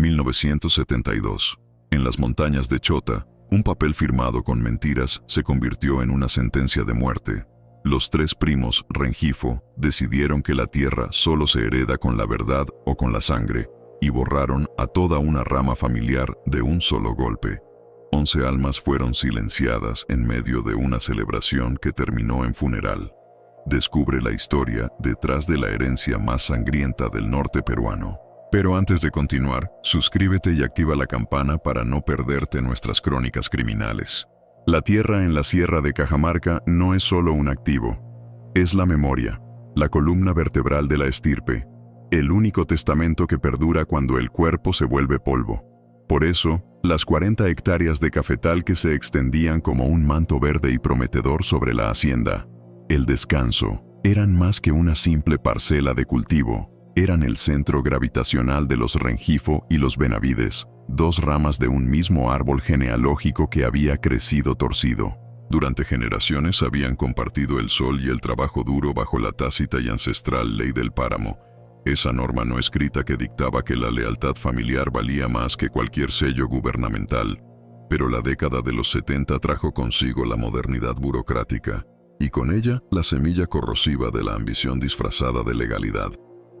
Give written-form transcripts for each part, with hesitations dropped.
1972. En las montañas de Chota, un papel firmado con mentiras se convirtió en una sentencia de muerte. Los tres primos Rengifo decidieron que la tierra solo se hereda con la verdad o con la sangre, y borraron a toda una rama familiar de un solo golpe. 11 almas fueron silenciadas en medio de una celebración que terminó en funeral. Descubre la historia detrás de la herencia más sangrienta del norte peruano. Pero antes de continuar, suscríbete y activa la campana para no perderte nuestras crónicas criminales. La tierra en la Sierra de Cajamarca no es solo un activo. Es la memoria, la columna vertebral de la estirpe, el único testamento que perdura cuando el cuerpo se vuelve polvo. Por eso, las 40 hectáreas de cafetal que se extendían como un manto verde y prometedor sobre la hacienda, el Descanso, eran más que una simple parcela de cultivo. Eran el centro gravitacional de los Rengifo y los Benavides, dos ramas de un mismo árbol genealógico que había crecido torcido. Durante generaciones habían compartido el sol y el trabajo duro bajo la tácita y ancestral ley del páramo, esa norma no escrita que dictaba que la lealtad familiar valía más que cualquier sello gubernamental. Pero la década de los 70 trajo consigo la modernidad burocrática, y con ella la semilla corrosiva de la ambición disfrazada de legalidad.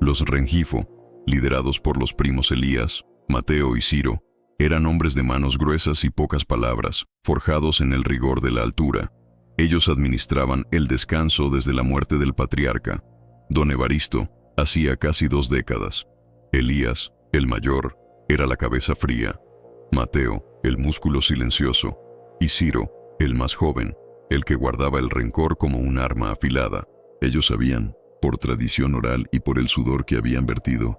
Los Rengifo, liderados por los primos Elías, Mateo y Ciro, eran hombres de manos gruesas y pocas palabras, forjados en el rigor de la altura. Ellos administraban el Descanso desde la muerte del patriarca, don Evaristo, hacía casi 2 décadas. Elías, el mayor, era la cabeza fría, Mateo, el músculo silencioso, y Ciro, el más joven, el que guardaba el rencor como un arma afilada. Ellos sabían, por tradición oral y por el sudor que habían vertido,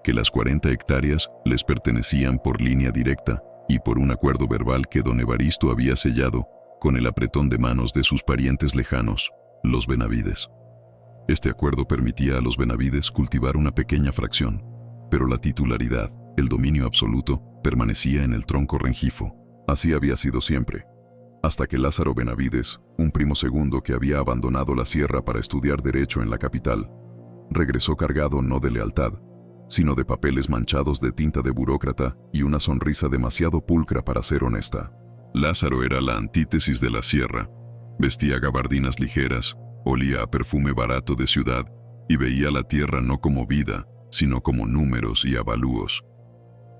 que las 40 hectáreas les pertenecían por línea directa y por un acuerdo verbal que don Evaristo había sellado con el apretón de manos de sus parientes lejanos, los Benavides. Este acuerdo permitía a los Benavides cultivar una pequeña fracción, pero la titularidad, el dominio absoluto, permanecía en el tronco Rengifo. Así había sido siempre. Hasta que Lázaro Benavides, un primo segundo que había abandonado la sierra para estudiar derecho en la capital, regresó cargado no de lealtad, sino de papeles manchados de tinta de burócrata y una sonrisa demasiado pulcra para ser honesta. Lázaro era la antítesis de la sierra. Vestía gabardinas ligeras, olía a perfume barato de ciudad y veía la tierra no como vida, sino como números y avalúos.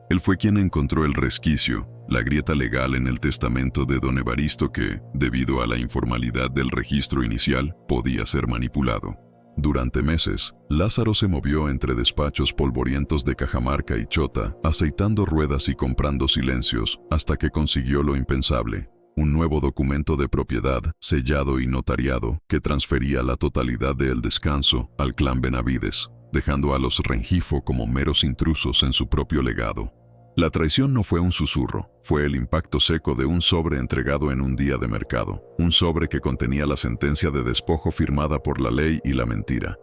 Él fue quien encontró el resquicio, la grieta legal en el testamento de don Evaristo que, debido a la informalidad del registro inicial, podía ser manipulado. Durante meses, Lázaro se movió entre despachos polvorientos de Cajamarca y Chota, aceitando ruedas y comprando silencios, hasta que consiguió lo impensable: un nuevo documento de propiedad, sellado y notariado, que transfería la totalidad de El Descanso al clan Benavides, dejando a los Rengifo como meros intrusos en su propio legado. La traición no fue un susurro, fue el impacto seco de un sobre entregado en un día de mercado, un sobre que contenía la sentencia de despojo firmada por la ley y la mentira.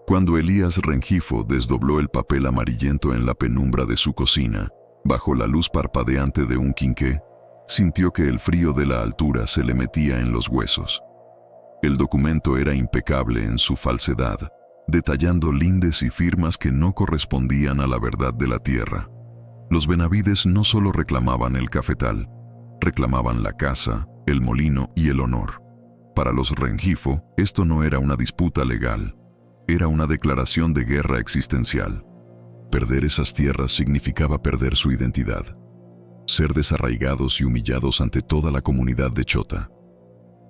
Cuando Elías Rengifo desdobló el papel amarillento en la penumbra de su cocina, bajo la luz parpadeante de un quinqué, sintió que el frío de la altura se le metía en los huesos. El documento era impecable en su falsedad, detallando lindes y firmas que no correspondían a la verdad de la tierra. Los Benavides no solo reclamaban el cafetal, reclamaban la casa, el molino y el honor. Para los Rengifo, esto no era una disputa legal, era una declaración de guerra existencial. Perder esas tierras significaba perder su identidad, ser desarraigados y humillados ante toda la comunidad de Chota.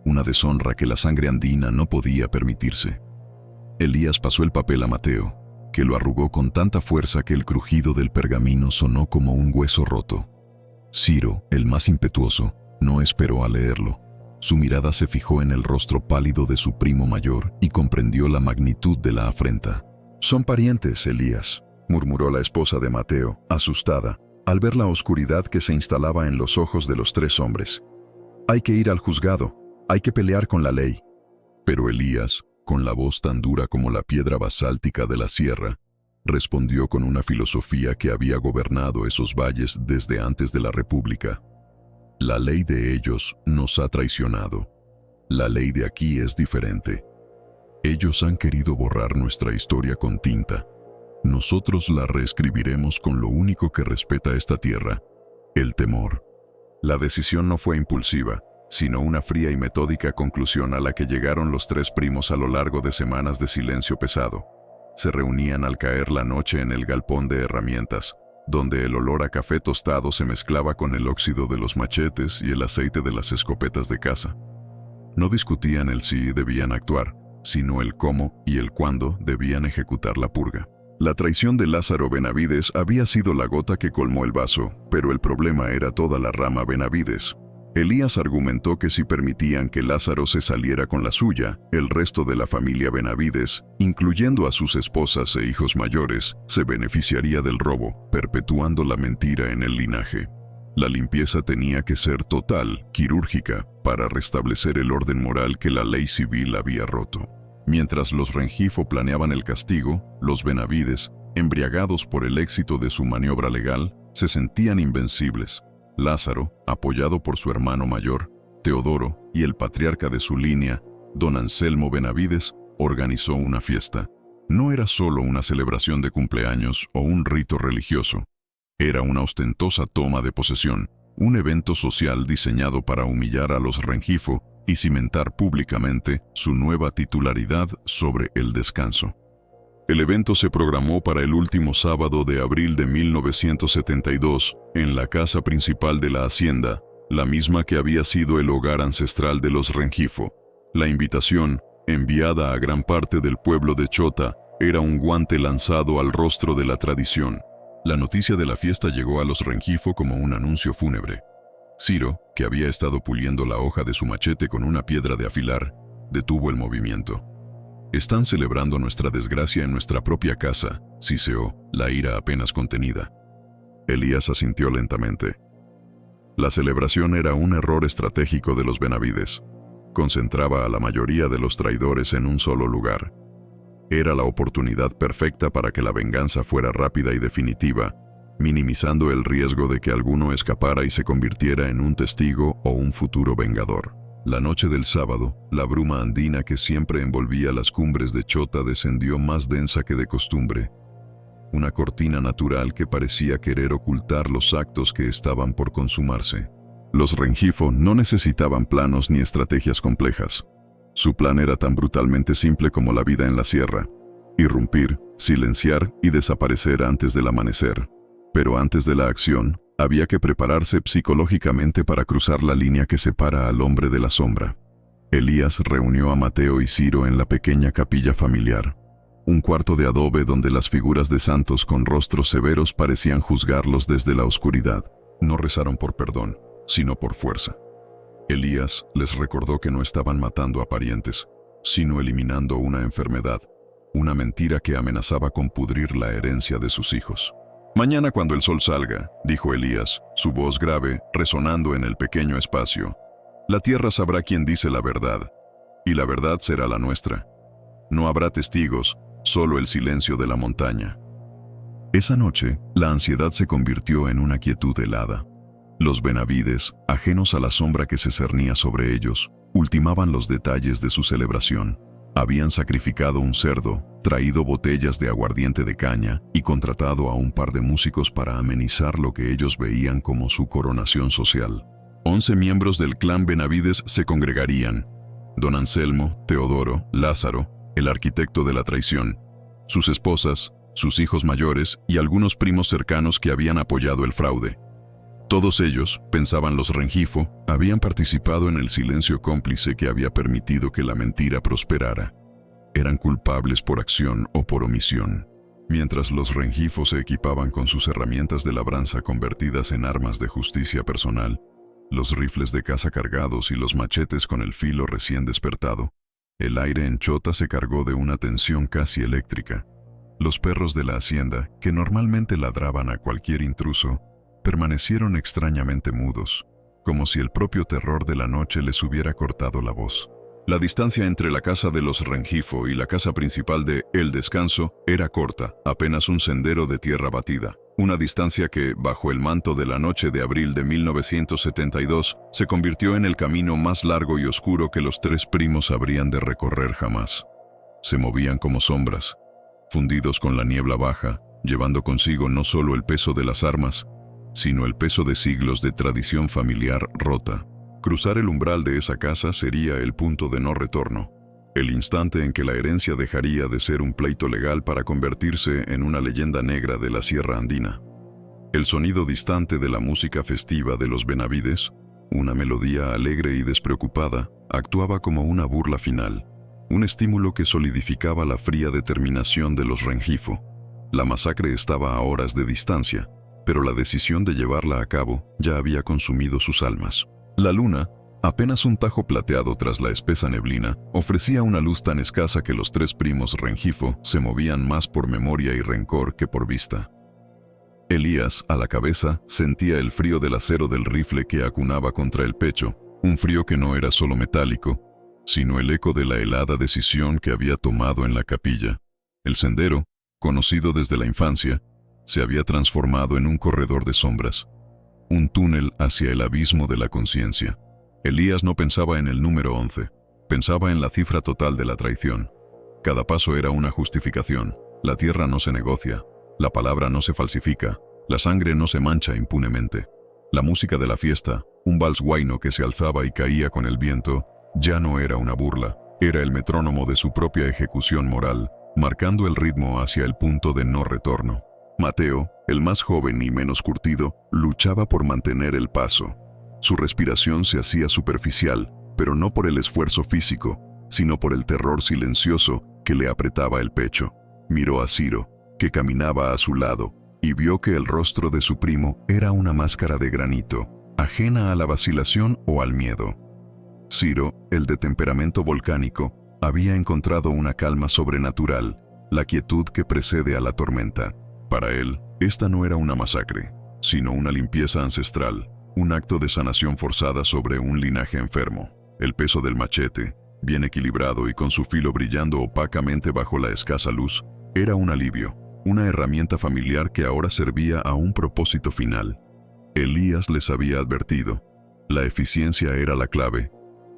Una deshonra que la sangre andina no podía permitirse. Elías pasó el papel a Mateo, que lo arrugó con tanta fuerza que el crujido del pergamino sonó como un hueso roto. Ciro, el más impetuoso, no esperó a leerlo. Su mirada se fijó en el rostro pálido de su primo mayor y comprendió la magnitud de la afrenta. «Son parientes, Elías», murmuró la esposa de Mateo, asustada, al ver la oscuridad que se instalaba en los ojos de los 3 hombres. «Hay que ir al juzgado, hay que pelear con la ley». Pero Elías, con la voz tan dura como la piedra basáltica de la sierra, respondió con una filosofía que había gobernado esos valles desde antes de la República. La ley de ellos nos ha traicionado. La ley de aquí es diferente. Ellos han querido borrar nuestra historia con tinta. nosotros la reescribiremos con lo único que respeta esta tierra: el temor. La decisión no fue impulsiva, sino una fría y metódica conclusión a la que llegaron los tres primos a lo largo de semanas de silencio pesado. Se reunían al caer la noche en el galpón de herramientas, donde el olor a café tostado se mezclaba con el óxido de los machetes y el aceite de las escopetas de caza. No discutían el si debían actuar, sino el cómo y el cuándo debían ejecutar la purga. La traición de Lázaro Benavides había sido la gota que colmó el vaso, pero el problema era toda la rama Benavides. Elías argumentó que si permitían que Lázaro se saliera con la suya, el resto de la familia Benavides, incluyendo a sus esposas e hijos mayores, se beneficiaría del robo, perpetuando la mentira en el linaje. La limpieza tenía que ser total, quirúrgica, para restablecer el orden moral que la ley civil había roto. Mientras los Rengifo planeaban el castigo, los Benavides, embriagados por el éxito de su maniobra legal, se sentían invencibles. Lázaro, apoyado por su hermano mayor, Teodoro, y el patriarca de su línea, don Anselmo Benavides, organizó una fiesta. No era solo una celebración de cumpleaños o un rito religioso. Era una ostentosa toma de posesión, un evento social diseñado para humillar a los Rengifo y cimentar públicamente su nueva titularidad sobre el descanso. El evento se programó para el último sábado de abril de 1972 en la casa principal de la hacienda, la misma que había sido el hogar ancestral de los Rengifo. La invitación, enviada a gran parte del pueblo de Chota, era un guante lanzado al rostro de la tradición. La noticia de la fiesta llegó a los Rengifo como un anuncio fúnebre. Ciro, que había estado puliendo la hoja de su machete con una piedra de afilar, detuvo el movimiento. «Están celebrando nuestra desgracia en nuestra propia casa», siseó, la ira apenas contenida. Elías asintió lentamente. La celebración era un error estratégico de los Benavides. Concentraba a la mayoría de los traidores en un solo lugar. Era la oportunidad perfecta para que la venganza fuera rápida y definitiva, minimizando el riesgo de que alguno escapara y se convirtiera en un testigo o un futuro vengador. La noche del sábado, la bruma andina que siempre envolvía las cumbres de Chota descendió más densa que de costumbre. Una cortina natural que parecía querer ocultar los actos que estaban por consumarse. Los Rengifo no necesitaban planos ni estrategias complejas. Su plan era tan brutalmente simple como la vida en la sierra: irrumpir, silenciar y desaparecer antes del amanecer. Pero antes de la acción, había que prepararse psicológicamente para cruzar la línea que separa al hombre de la sombra. Elías reunió a Mateo y Ciro en la pequeña capilla familiar, un cuarto de adobe donde las figuras de santos con rostros severos parecían juzgarlos desde la oscuridad. No rezaron por perdón, sino por fuerza. Elías les recordó que no estaban matando a parientes, sino eliminando una enfermedad, una mentira que amenazaba con pudrir la herencia de sus hijos. «Mañana cuando el sol salga», dijo Elías, su voz grave resonando en el pequeño espacio, «la tierra sabrá quién dice la verdad, y la verdad será la nuestra. No habrá testigos, solo el silencio de la montaña». Esa noche, la ansiedad se convirtió en una quietud helada. Los Benavides, ajenos a la sombra que se cernía sobre ellos, ultimaban los detalles de su celebración. Habían sacrificado un cerdo, traído botellas de aguardiente de caña y contratado a un par de músicos para amenizar lo que ellos veían como su coronación social. 11 miembros del clan Benavides se congregarían: don Anselmo, Teodoro, Lázaro, el arquitecto de la traición, sus esposas, sus hijos mayores y algunos primos cercanos que habían apoyado el fraude. Todos ellos, pensaban los Rengifo, habían participado en el silencio cómplice que había permitido que la mentira prosperara. Eran culpables por acción o por omisión. Mientras los Rengifo se equipaban con sus herramientas de labranza convertidas en armas de justicia personal, los rifles de caza cargados y los machetes con el filo recién despertado, el aire en Chota se cargó de una tensión casi eléctrica. Los perros de la hacienda, que normalmente ladraban a cualquier intruso, permanecieron extrañamente mudos, como si el propio terror de la noche les hubiera cortado la voz. La distancia entre la casa de los Rengifo y la casa principal de El Descanso era corta, apenas un sendero de tierra batida. Una distancia que, bajo el manto de la noche de abril de 1972, se convirtió en el camino más largo y oscuro que los tres primos habrían de recorrer jamás. Se movían como sombras, fundidos con la niebla baja, llevando consigo no solo el peso de las armas, sino el peso de siglos de tradición familiar rota. Cruzar el umbral de esa casa sería el punto de no retorno, el instante en que la herencia dejaría de ser un pleito legal para convertirse en una leyenda negra de la Sierra Andina. El sonido distante de la música festiva de los Benavides, una melodía alegre y despreocupada, actuaba como una burla final, un estímulo que solidificaba la fría determinación de los Rengifo. La masacre estaba a horas de distancia, pero la decisión de llevarla a cabo ya había consumido sus almas. La luna, apenas un tajo plateado tras la espesa neblina, ofrecía una luz tan escasa que los tres primos Rengifo se movían más por memoria y rencor que por vista. Elías, a la cabeza, sentía el frío del acero del rifle que acunaba contra el pecho, un frío que no era solo metálico, sino el eco de la helada decisión que había tomado en la capilla. El sendero, conocido desde la infancia, se había transformado en un corredor de sombras, un túnel hacia el abismo de la conciencia. Elías no pensaba en el número 11, pensaba en la cifra total de la traición. Cada paso era una justificación. La tierra no se negocia, la palabra no se falsifica, la sangre no se mancha impunemente. La música de la fiesta, un vals huayno que se alzaba y caía con el viento, ya no era una burla, era el metrónomo de su propia ejecución moral, marcando el ritmo hacia el punto de no retorno. Mateo, el más joven y menos curtido, luchaba por mantener el paso. Su respiración se hacía superficial, pero no por el esfuerzo físico, sino por el terror silencioso que le apretaba el pecho. Miró a Ciro, que caminaba a su lado, y vio que el rostro de su primo era una máscara de granito, ajena a la vacilación o al miedo. Ciro, el de temperamento volcánico, había encontrado una calma sobrenatural, la quietud que precede a la tormenta. Para él, esta no era una masacre, sino una limpieza ancestral, un acto de sanación forzada sobre un linaje enfermo. El peso del machete, bien equilibrado y con su filo brillando opacamente bajo la escasa luz, era un alivio, una herramienta familiar que ahora servía a un propósito final. Elías les había advertido. La eficiencia era la clave.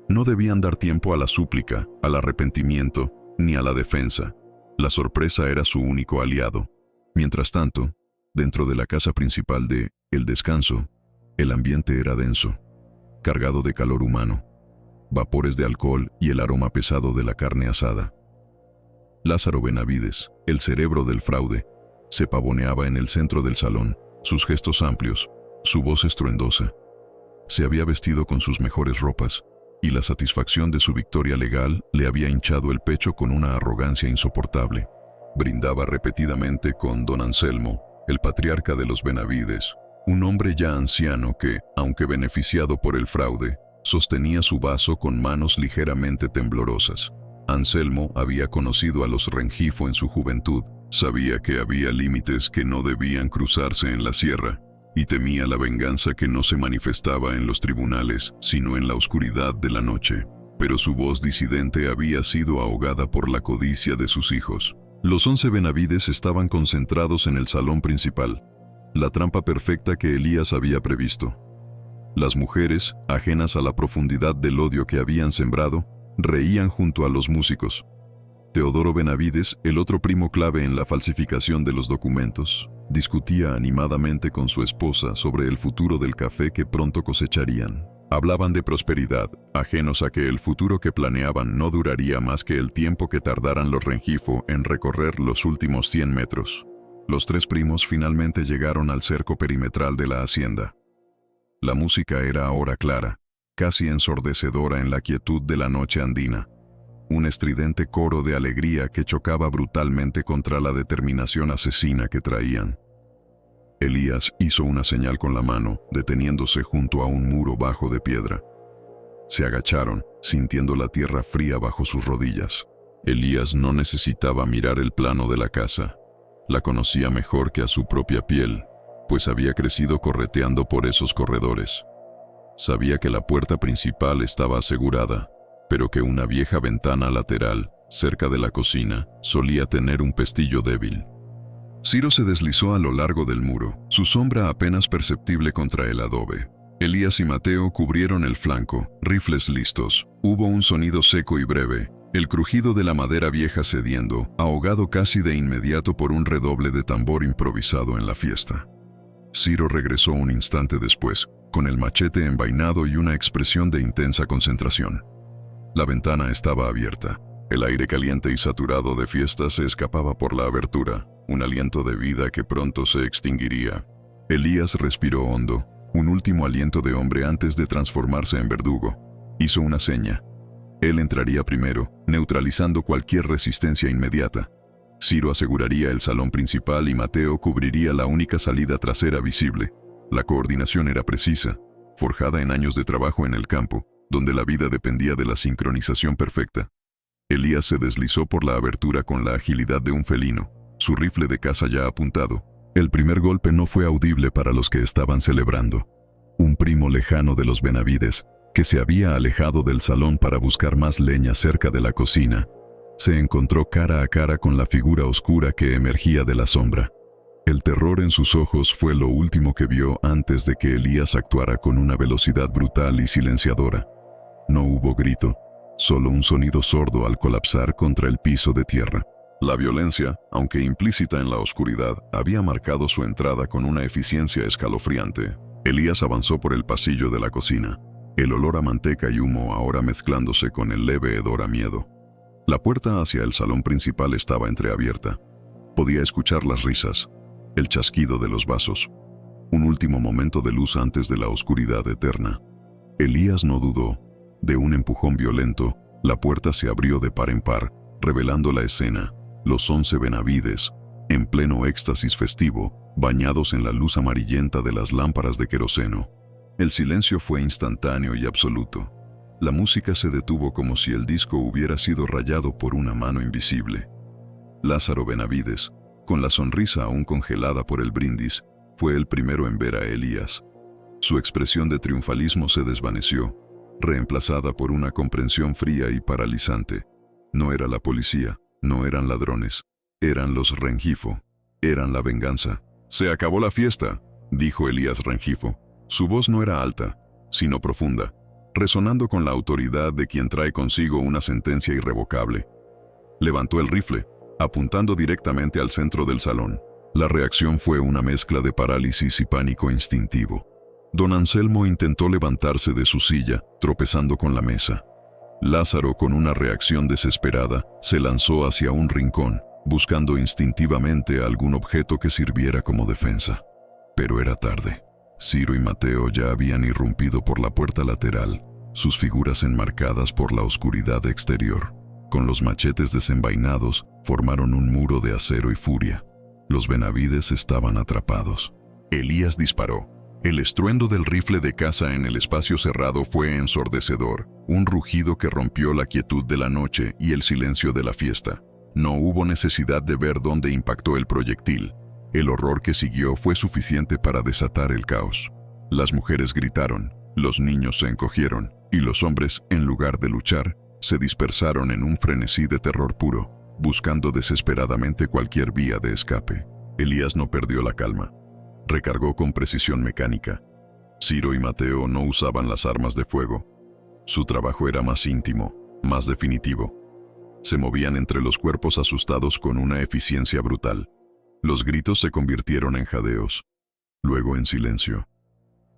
No debían dar tiempo a la súplica, al arrepentimiento, ni a la defensa. La sorpresa era su único aliado. Mientras tanto, dentro de la casa principal de El Descanso, el ambiente era denso, cargado de calor humano, vapores de alcohol y el aroma pesado de la carne asada. Lázaro Benavides, el cerebro del fraude, se pavoneaba en el centro del salón, sus gestos amplios, su voz estruendosa. Se había vestido con sus mejores ropas, y la satisfacción de su victoria legal le había hinchado el pecho con una arrogancia insoportable. Brindaba repetidamente con don Anselmo, el patriarca de los Benavides, un hombre ya anciano que, aunque beneficiado por el fraude, sostenía su vaso con manos ligeramente temblorosas. Anselmo había conocido a los Rengifo en su juventud, sabía que había límites que no debían cruzarse en la sierra, y temía la venganza que no se manifestaba en los tribunales, sino en la oscuridad de la noche. Pero su voz disidente había sido ahogada por la codicia de sus hijos. Los 11 Benavides estaban concentrados en el salón principal, la trampa perfecta que Elías había previsto. Las mujeres, ajenas a la profundidad del odio que habían sembrado, reían junto a los músicos. Teodoro Benavides, el otro primo clave en la falsificación de los documentos, discutía animadamente con su esposa sobre el futuro del café que pronto cosecharían. Hablaban de prosperidad, ajenos a que el futuro que planeaban no duraría más que el tiempo que tardaran los Rengifo en recorrer los últimos 100 metros. Los tres primos finalmente llegaron al cerco perimetral de la hacienda. La música era ahora clara, casi ensordecedora en la quietud de la noche andina. Un estridente coro de alegría que chocaba brutalmente contra la determinación asesina que traían. Elías hizo una señal con la mano, deteniéndose junto a un muro bajo de piedra. Se agacharon, sintiendo la tierra fría bajo sus rodillas. Elías no necesitaba mirar el plano de la casa. La conocía mejor que a su propia piel, pues había crecido correteando por esos corredores. Sabía que la puerta principal estaba asegurada, pero que una vieja ventana lateral, cerca de la cocina, solía tener un pestillo débil. Ciro se deslizó a lo largo del muro, su sombra apenas perceptible contra el adobe. Elías y Mateo cubrieron el flanco, rifles listos. Hubo un sonido seco y breve, El crujido de la madera vieja cediendo, ahogado casi de inmediato por un redoble de tambor improvisado en la fiesta. Ciro regresó un instante después, con el machete envainado y una expresión de intensa concentración. La ventana estaba abierta. El aire caliente y saturado de fiesta se escapaba por la abertura, un aliento de vida que pronto se extinguiría. Elías respiró hondo, un último aliento de hombre antes de transformarse en verdugo. Hizo una seña. Él entraría primero, neutralizando cualquier resistencia inmediata. Ciro aseguraría el salón principal y Mateo cubriría la única salida trasera visible. La coordinación era precisa, forjada en años de trabajo en el campo, donde la vida dependía de la sincronización perfecta. Elías se deslizó por la abertura con la agilidad de un felino, su rifle de caza ya apuntado. El primer golpe no fue audible para los que estaban celebrando. Un primo lejano de los Benavides, que se había alejado del salón para buscar más leña cerca de la cocina, se encontró cara a cara con la figura oscura que emergía de la sombra. El terror en sus ojos fue lo último que vio antes de que Elías actuara con una velocidad brutal y silenciadora. No hubo grito, solo un sonido sordo al colapsar contra el piso de tierra. La violencia, aunque implícita en la oscuridad, había marcado su entrada con una eficiencia escalofriante. Elías avanzó por el pasillo de la cocina, el olor a manteca y humo ahora mezclándose con el leve hedor a miedo. La puerta hacia el salón principal estaba entreabierta. Podía escuchar las risas, el chasquido de los vasos. Un último momento de luz antes de la oscuridad eterna. Elías no dudó. De un empujón violento, la puerta se abrió de par en par, revelando la escena. Los 11 Benavides, en pleno éxtasis festivo, bañados en la luz amarillenta de las lámparas de queroseno. El silencio fue instantáneo y absoluto. La música se detuvo como si el disco hubiera sido rayado por una mano invisible. Lázaro Benavides, con la sonrisa aún congelada por el brindis, fue el primero en ver a Elías. Su expresión de triunfalismo se desvaneció, reemplazada por una comprensión fría y paralizante. No era la policía, no eran ladrones, eran los Rengifo, eran la venganza. «Se acabó la fiesta», dijo Elías Rengifo. Su voz no era alta, sino profunda, resonando con la autoridad de quien trae consigo una sentencia irrevocable. Levantó el rifle, apuntando directamente al centro del salón. La reacción fue una mezcla de parálisis y pánico instintivo. Don Anselmo intentó levantarse de su silla, tropezando con la mesa. Lázaro, con una reacción desesperada, se lanzó hacia un rincón, buscando instintivamente algún objeto que sirviera como defensa. Pero era tarde. Ciro y Mateo ya habían irrumpido por la puerta lateral, sus figuras enmarcadas por la oscuridad exterior. Con los machetes desenvainados, formaron un muro de acero y furia. Los Benavides estaban atrapados. Elías disparó. El estruendo del rifle de caza en el espacio cerrado fue ensordecedor, un rugido que rompió la quietud de la noche y el silencio de la fiesta. No hubo necesidad de ver dónde impactó el proyectil. El horror que siguió fue suficiente para desatar el caos. Las mujeres gritaron, los niños se encogieron, y los hombres, en lugar de luchar, se dispersaron en un frenesí de terror puro, buscando desesperadamente cualquier vía de escape. Elías no perdió la calma. Recargó con precisión mecánica. Ciro y Mateo no usaban las armas de fuego. Su trabajo era más íntimo, más definitivo. Se movían entre los cuerpos asustados con una eficiencia brutal. Los gritos se convirtieron en jadeos, luego en silencio.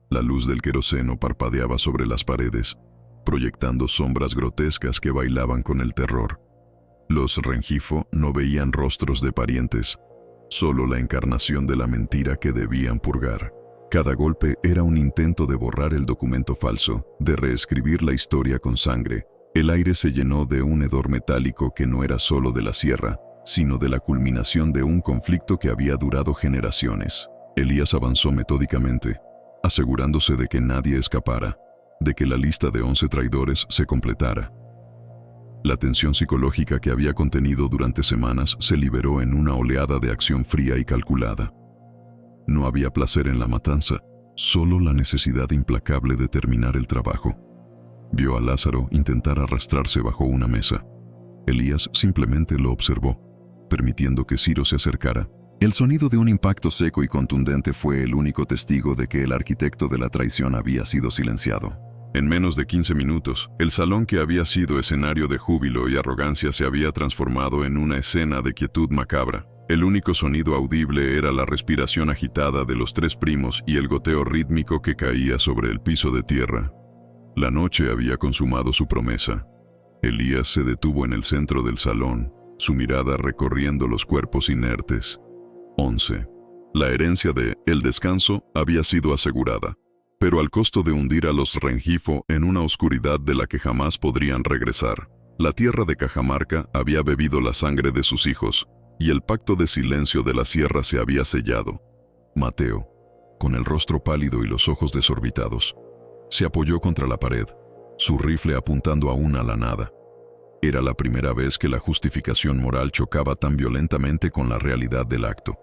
La luz del queroseno parpadeaba sobre las paredes, proyectando sombras grotescas que bailaban con el terror. Los Rengifo no veían rostros de parientes, solo la encarnación de la mentira que debían purgar. Cada golpe era un intento de borrar el documento falso, de reescribir la historia con sangre. El aire se llenó de un hedor metálico que no era solo de la sierra, sino de la culminación de un conflicto que había durado generaciones. Elías avanzó metódicamente, asegurándose de que nadie escapara, de que la lista de 11 traidores se completara. La tensión psicológica que había contenido durante semanas se liberó en una oleada de acción fría y calculada. No había placer en la matanza, solo la necesidad implacable de terminar el trabajo. Vio a Lázaro intentar arrastrarse bajo una mesa. Elías simplemente lo observó, permitiendo que Ciro se acercara. El sonido de un impacto seco y contundente fue el único testigo de que el arquitecto de la traición había sido silenciado. En menos de 15 minutos, el salón que había sido escenario de júbilo y arrogancia se había transformado en una escena de quietud macabra. El único sonido audible era la respiración agitada de los tres primos y el goteo rítmico que caía sobre el piso de tierra. La noche había consumado su promesa. Elías se detuvo en el centro del salón, su mirada recorriendo los cuerpos inertes. 11. La herencia de El Descanso había sido asegurada, pero al costo de hundir a los Rengifo en una oscuridad de la que jamás podrían regresar. La tierra de Cajamarca había bebido la sangre de sus hijos, y el pacto de silencio de la sierra se había sellado. Mateo, con el rostro pálido y los ojos desorbitados, se apoyó contra la pared, su rifle apuntando aún a la nada. Era la primera vez que la justificación moral chocaba tan violentamente con la realidad del acto.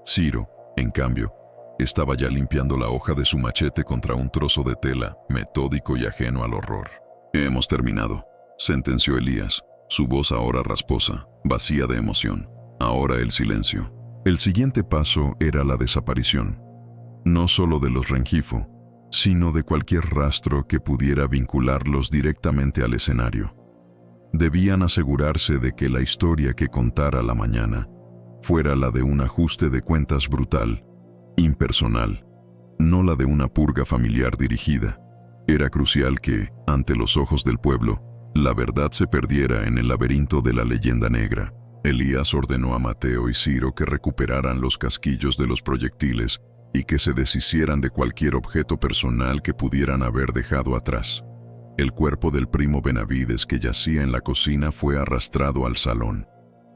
Ciro, en cambio, estaba ya limpiando la hoja de su machete contra un trozo de tela, metódico y ajeno al horror. «Hemos terminado», sentenció Elías, su voz ahora rasposa, vacía de emoción. Ahora el silencio. El siguiente paso era la desaparición, no solo de los Rengifo, sino de cualquier rastro que pudiera vincularlos directamente al escenario. Debían asegurarse de que la historia que contara la mañana fuera la de un ajuste de cuentas brutal, impersonal, no la de una purga familiar dirigida. Era crucial que, ante los ojos del pueblo, la verdad se perdiera en el laberinto de la leyenda negra. Elías ordenó a Mateo y Ciro que recuperaran los casquillos de los proyectiles y que se deshicieran de cualquier objeto personal que pudieran haber dejado atrás. El cuerpo del primo Benavides que yacía en la cocina fue arrastrado al salón.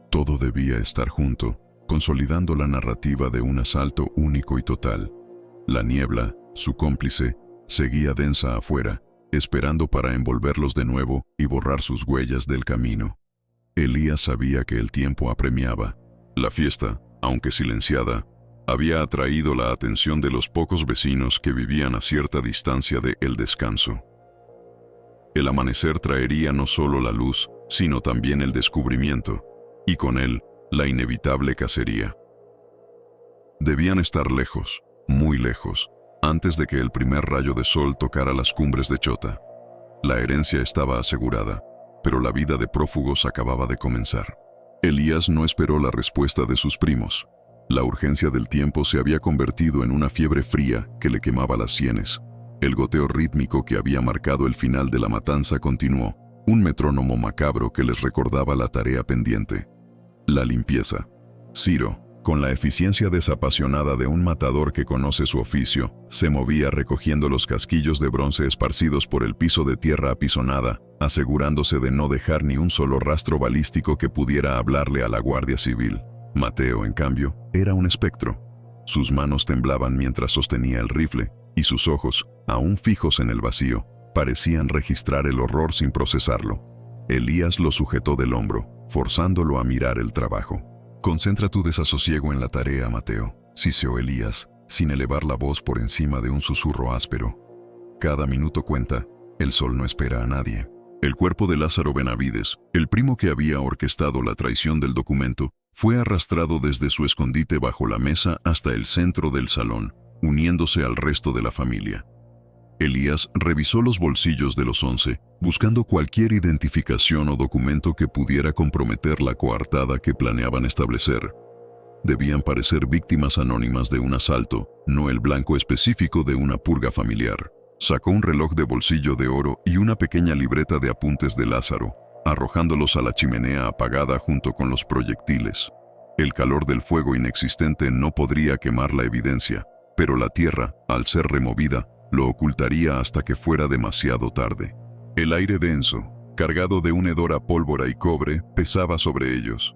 Todo debía estar junto, consolidando la narrativa de un asalto único y total. La niebla, su cómplice, seguía densa afuera, esperando para envolverlos de nuevo y borrar sus huellas del camino. Elías sabía que el tiempo apremiaba. La fiesta, aunque silenciada, había atraído la atención de los pocos vecinos que vivían a cierta distancia de El Descanso. El amanecer traería no solo la luz, sino también el descubrimiento, y con él, la inevitable cacería. Debían estar lejos, muy lejos, antes de que el primer rayo de sol tocara las cumbres de Chota. La herencia estaba asegurada, pero la vida de prófugos acababa de comenzar. Elías no esperó la respuesta de sus primos. La urgencia del tiempo se había convertido en una fiebre fría que le quemaba las sienes. El goteo rítmico que había marcado el final de la matanza continuó, un metrónomo macabro que les recordaba la tarea pendiente. La limpieza. Ciro, con la eficiencia desapasionada de un matador que conoce su oficio, se movía recogiendo los casquillos de bronce esparcidos por el piso de tierra apisonada, asegurándose de no dejar ni un solo rastro balístico que pudiera hablarle a la Guardia Civil. Mateo, en cambio, era un espectro. Sus manos temblaban mientras sostenía el rifle, y sus ojos, aún fijos en el vacío, parecían registrar el horror sin procesarlo. Elías lo sujetó del hombro, forzándolo a mirar el trabajo. «Concentra tu desasosiego en la tarea, Mateo», siseó Elías, sin elevar la voz por encima de un susurro áspero. «Cada minuto cuenta, el sol no espera a nadie». El cuerpo de Lázaro Benavides, el primo que había orquestado la traición del documento, fue arrastrado desde su escondite bajo la mesa hasta el centro del salón, uniéndose al resto de la familia. Elías revisó los bolsillos de los 11, buscando cualquier identificación o documento que pudiera comprometer la coartada que planeaban establecer. Debían parecer víctimas anónimas de un asalto, no el blanco específico de una purga familiar. Sacó un reloj de bolsillo de oro y una pequeña libreta de apuntes de Lázaro, arrojándolos a la chimenea apagada junto con los proyectiles. El calor del fuego inexistente no podría quemar la evidencia, pero la tierra, al ser removida, lo ocultaría hasta que fuera demasiado tarde. El aire denso, cargado de un hedor a pólvora y cobre, pesaba sobre ellos.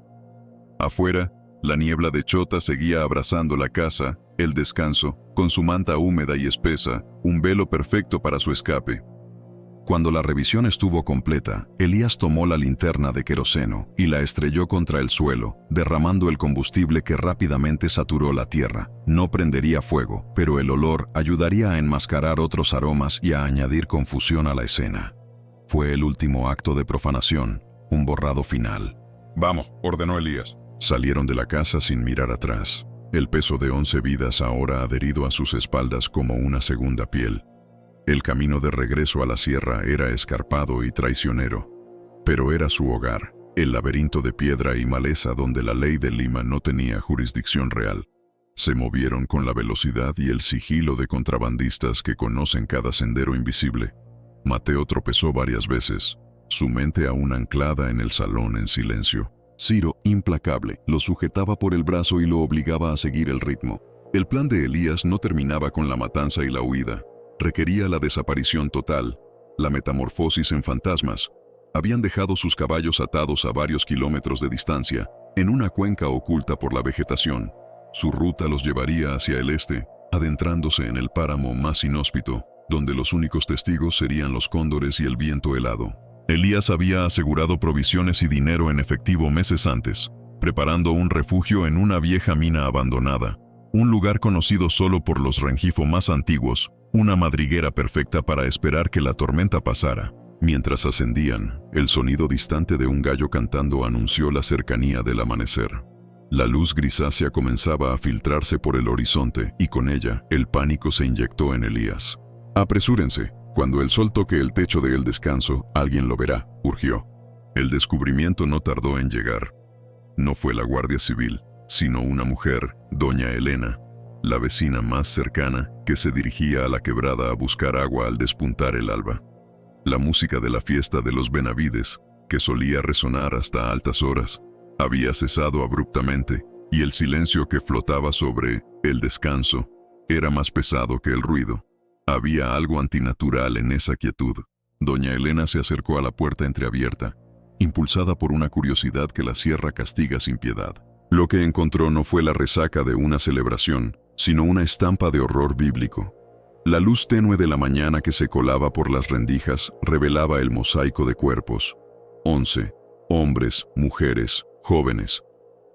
Afuera, la niebla de Chota seguía abrazando la casa, El Descanso, con su manta húmeda y espesa, un velo perfecto para su escape. Cuando la revisión estuvo completa, Elías tomó la linterna de queroseno y la estrelló contra el suelo, derramando el combustible que rápidamente saturó la tierra. No prendería fuego, pero el olor ayudaría a enmascarar otros aromas y a añadir confusión a la escena. Fue el último acto de profanación, un borrado final. «Vamos», ordenó Elías. Salieron de la casa sin mirar atrás. El peso de 11 vidas ahora adherido a sus espaldas como una segunda piel. El camino de regreso a la sierra era escarpado y traicionero, pero era su hogar, el laberinto de piedra y maleza donde la ley de Lima no tenía jurisdicción real. Se movieron con la velocidad y el sigilo de contrabandistas que conocen cada sendero invisible. Mateo tropezó varias veces, su mente aún anclada en el salón en silencio. Ciro, implacable, lo sujetaba por el brazo y lo obligaba a seguir el ritmo. El plan de Elías no terminaba con la matanza y la huida. Requería la desaparición total, la metamorfosis en fantasmas. Habían dejado sus caballos atados a varios kilómetros de distancia, en una cuenca oculta por la vegetación. Su ruta los llevaría hacia el este, adentrándose en el páramo más inhóspito, donde los únicos testigos serían los cóndores y el viento helado. Elías había asegurado provisiones y dinero en efectivo meses antes, preparando un refugio en una vieja mina abandonada, un lugar conocido solo por los Rengifo más antiguos, una madriguera perfecta para esperar que la tormenta pasara. Mientras ascendían, el sonido distante de un gallo cantando anunció la cercanía del amanecer. La luz grisácea comenzaba a filtrarse por el horizonte y con ella el pánico se inyectó en Elías. «Apresúrense, cuando el sol toque el techo del descanso, alguien lo verá», urgió. El descubrimiento no tardó en llegar. No fue la Guardia Civil, sino una mujer, doña Elena, la vecina más cercana, que se dirigía a la quebrada a buscar agua al despuntar el alba. La música de la fiesta de los Benavides, que solía resonar hasta altas horas, había cesado abruptamente, y el silencio que flotaba sobre el descanso era más pesado que el ruido. Había algo antinatural en esa quietud. Doña Elena se acercó a la puerta entreabierta, impulsada por una curiosidad que la sierra castiga sin piedad. Lo que encontró no fue la resaca de una celebración, sino una estampa de horror bíblico. La luz tenue de la mañana que se colaba por las rendijas revelaba el mosaico de cuerpos. 11. Hombres, mujeres, jóvenes.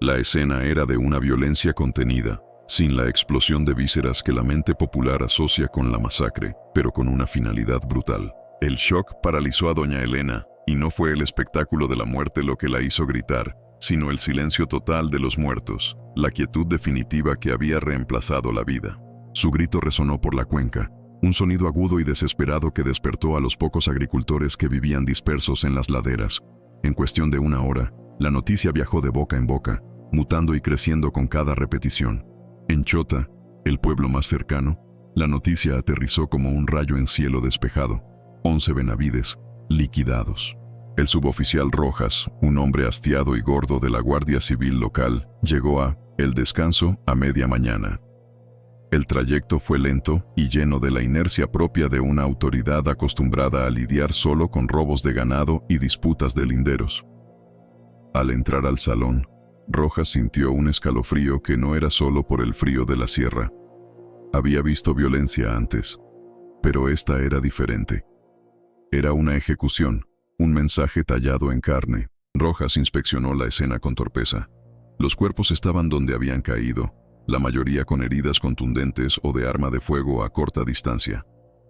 La escena era de una violencia contenida, sin la explosión de vísceras que la mente popular asocia con la masacre, pero con una finalidad brutal. El shock paralizó a doña Elena, y no fue el espectáculo de la muerte lo que la hizo gritar, sino el silencio total de los muertos, la quietud definitiva que había reemplazado la vida. Su grito resonó por la cuenca, un sonido agudo y desesperado que despertó a los pocos agricultores que vivían dispersos en las laderas. En cuestión de una hora, la noticia viajó de boca en boca, mutando y creciendo con cada repetición. En Chota, el pueblo más cercano, la noticia aterrizó como un rayo en cielo despejado. 11 Benavides, liquidados. El suboficial Rojas, un hombre hastiado y gordo de la Guardia Civil local, llegó a El Descanso a media mañana. El trayecto fue lento y lleno de la inercia propia de una autoridad acostumbrada a lidiar solo con robos de ganado y disputas de linderos. Al entrar al salón, Rojas sintió un escalofrío que no era solo por el frío de la sierra. Había visto violencia antes, pero esta era diferente. Era una ejecución, un mensaje tallado en carne. Rojas inspeccionó la escena con torpeza. Los cuerpos estaban donde habían caído, la mayoría con heridas contundentes o de arma de fuego a corta distancia.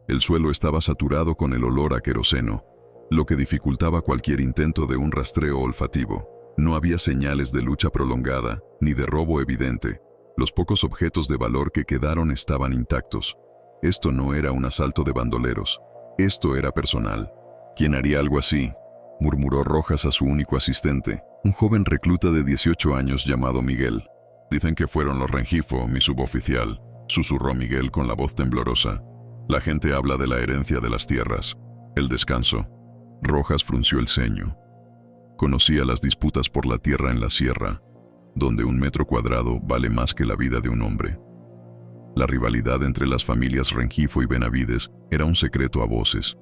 El suelo estaba saturado con el olor a queroseno, lo que dificultaba cualquier intento de un rastreo olfativo. No había señales de lucha prolongada, ni de robo evidente. Los pocos objetos de valor que quedaron estaban intactos. Esto no era un asalto de bandoleros. Esto era personal. ¿Quién haría algo así?, murmuró Rojas a su único asistente, un joven recluta de 18 años llamado Miguel. «Dicen que fueron los Rengifo, mi suboficial», susurró Miguel con la voz temblorosa. «La gente habla de la herencia de las tierras. El descanso». Rojas frunció el ceño. Conocía las disputas por la tierra en la sierra, donde un metro cuadrado vale más que la vida de un hombre. La rivalidad entre las familias Rengifo y Benavides era un secreto a voces,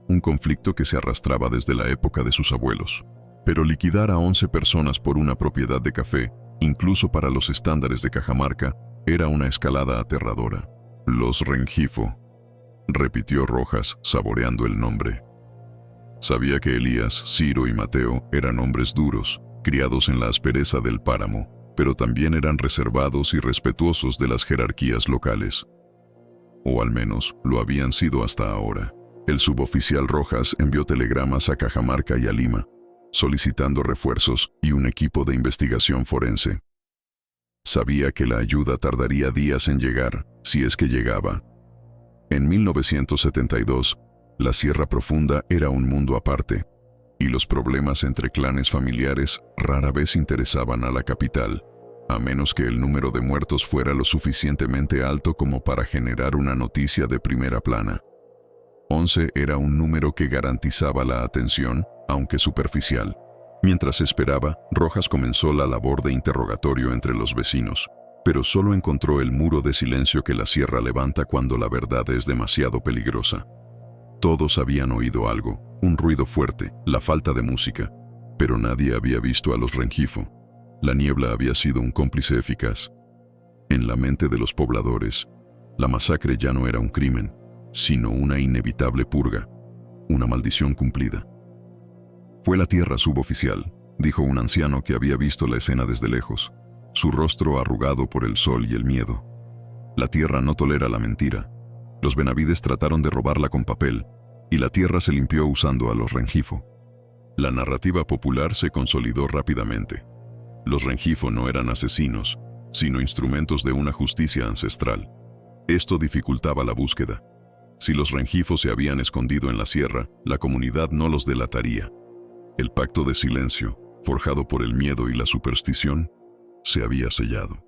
un conflicto que se arrastraba desde la época de sus abuelos. Pero liquidar a 11 personas por una propiedad de café, incluso para los estándares de Cajamarca, era una escalada aterradora. «Los Rengifo», repitió Rojas, saboreando el nombre. Sabía que Elías, Ciro y Mateo eran hombres duros, criados en la aspereza del páramo, pero también eran reservados y respetuosos de las jerarquías locales. O al menos lo habían sido hasta ahora. El suboficial Rojas envió telegramas a Cajamarca y a Lima, solicitando refuerzos y un equipo de investigación forense. Sabía que la ayuda tardaría días en llegar, si es que llegaba. En 1972, la Sierra Profunda era un mundo aparte, y los problemas entre clanes familiares rara vez interesaban a la capital, a menos que el número de muertos fuera lo suficientemente alto como para generar una noticia de primera plana. 11 era un número que garantizaba la atención, aunque superficial. Mientras esperaba, Rojas comenzó la labor de interrogatorio entre los vecinos, pero solo encontró el muro de silencio que la sierra levanta cuando la verdad es demasiado peligrosa. Todos habían oído algo, un ruido fuerte, la falta de música, pero nadie había visto a los Rengifo. La niebla había sido un cómplice eficaz. En la mente de los pobladores, la masacre ya no era un crimen, sino una inevitable purga, una maldición cumplida. Fue la tierra suboficial, dijo un anciano que había visto la escena desde lejos, su rostro arrugado por el sol y el miedo. La tierra no tolera la mentira. Los Benavides trataron de robarla con papel, y la tierra se limpió usando a los Rengifo. La narrativa popular se consolidó rápidamente. Los Rengifo no eran asesinos, sino instrumentos de una justicia ancestral. Esto dificultaba la búsqueda. Si los Rengifo se habían escondido en la sierra, la comunidad no los delataría. El pacto de silencio, forjado por el miedo y la superstición, se había sellado.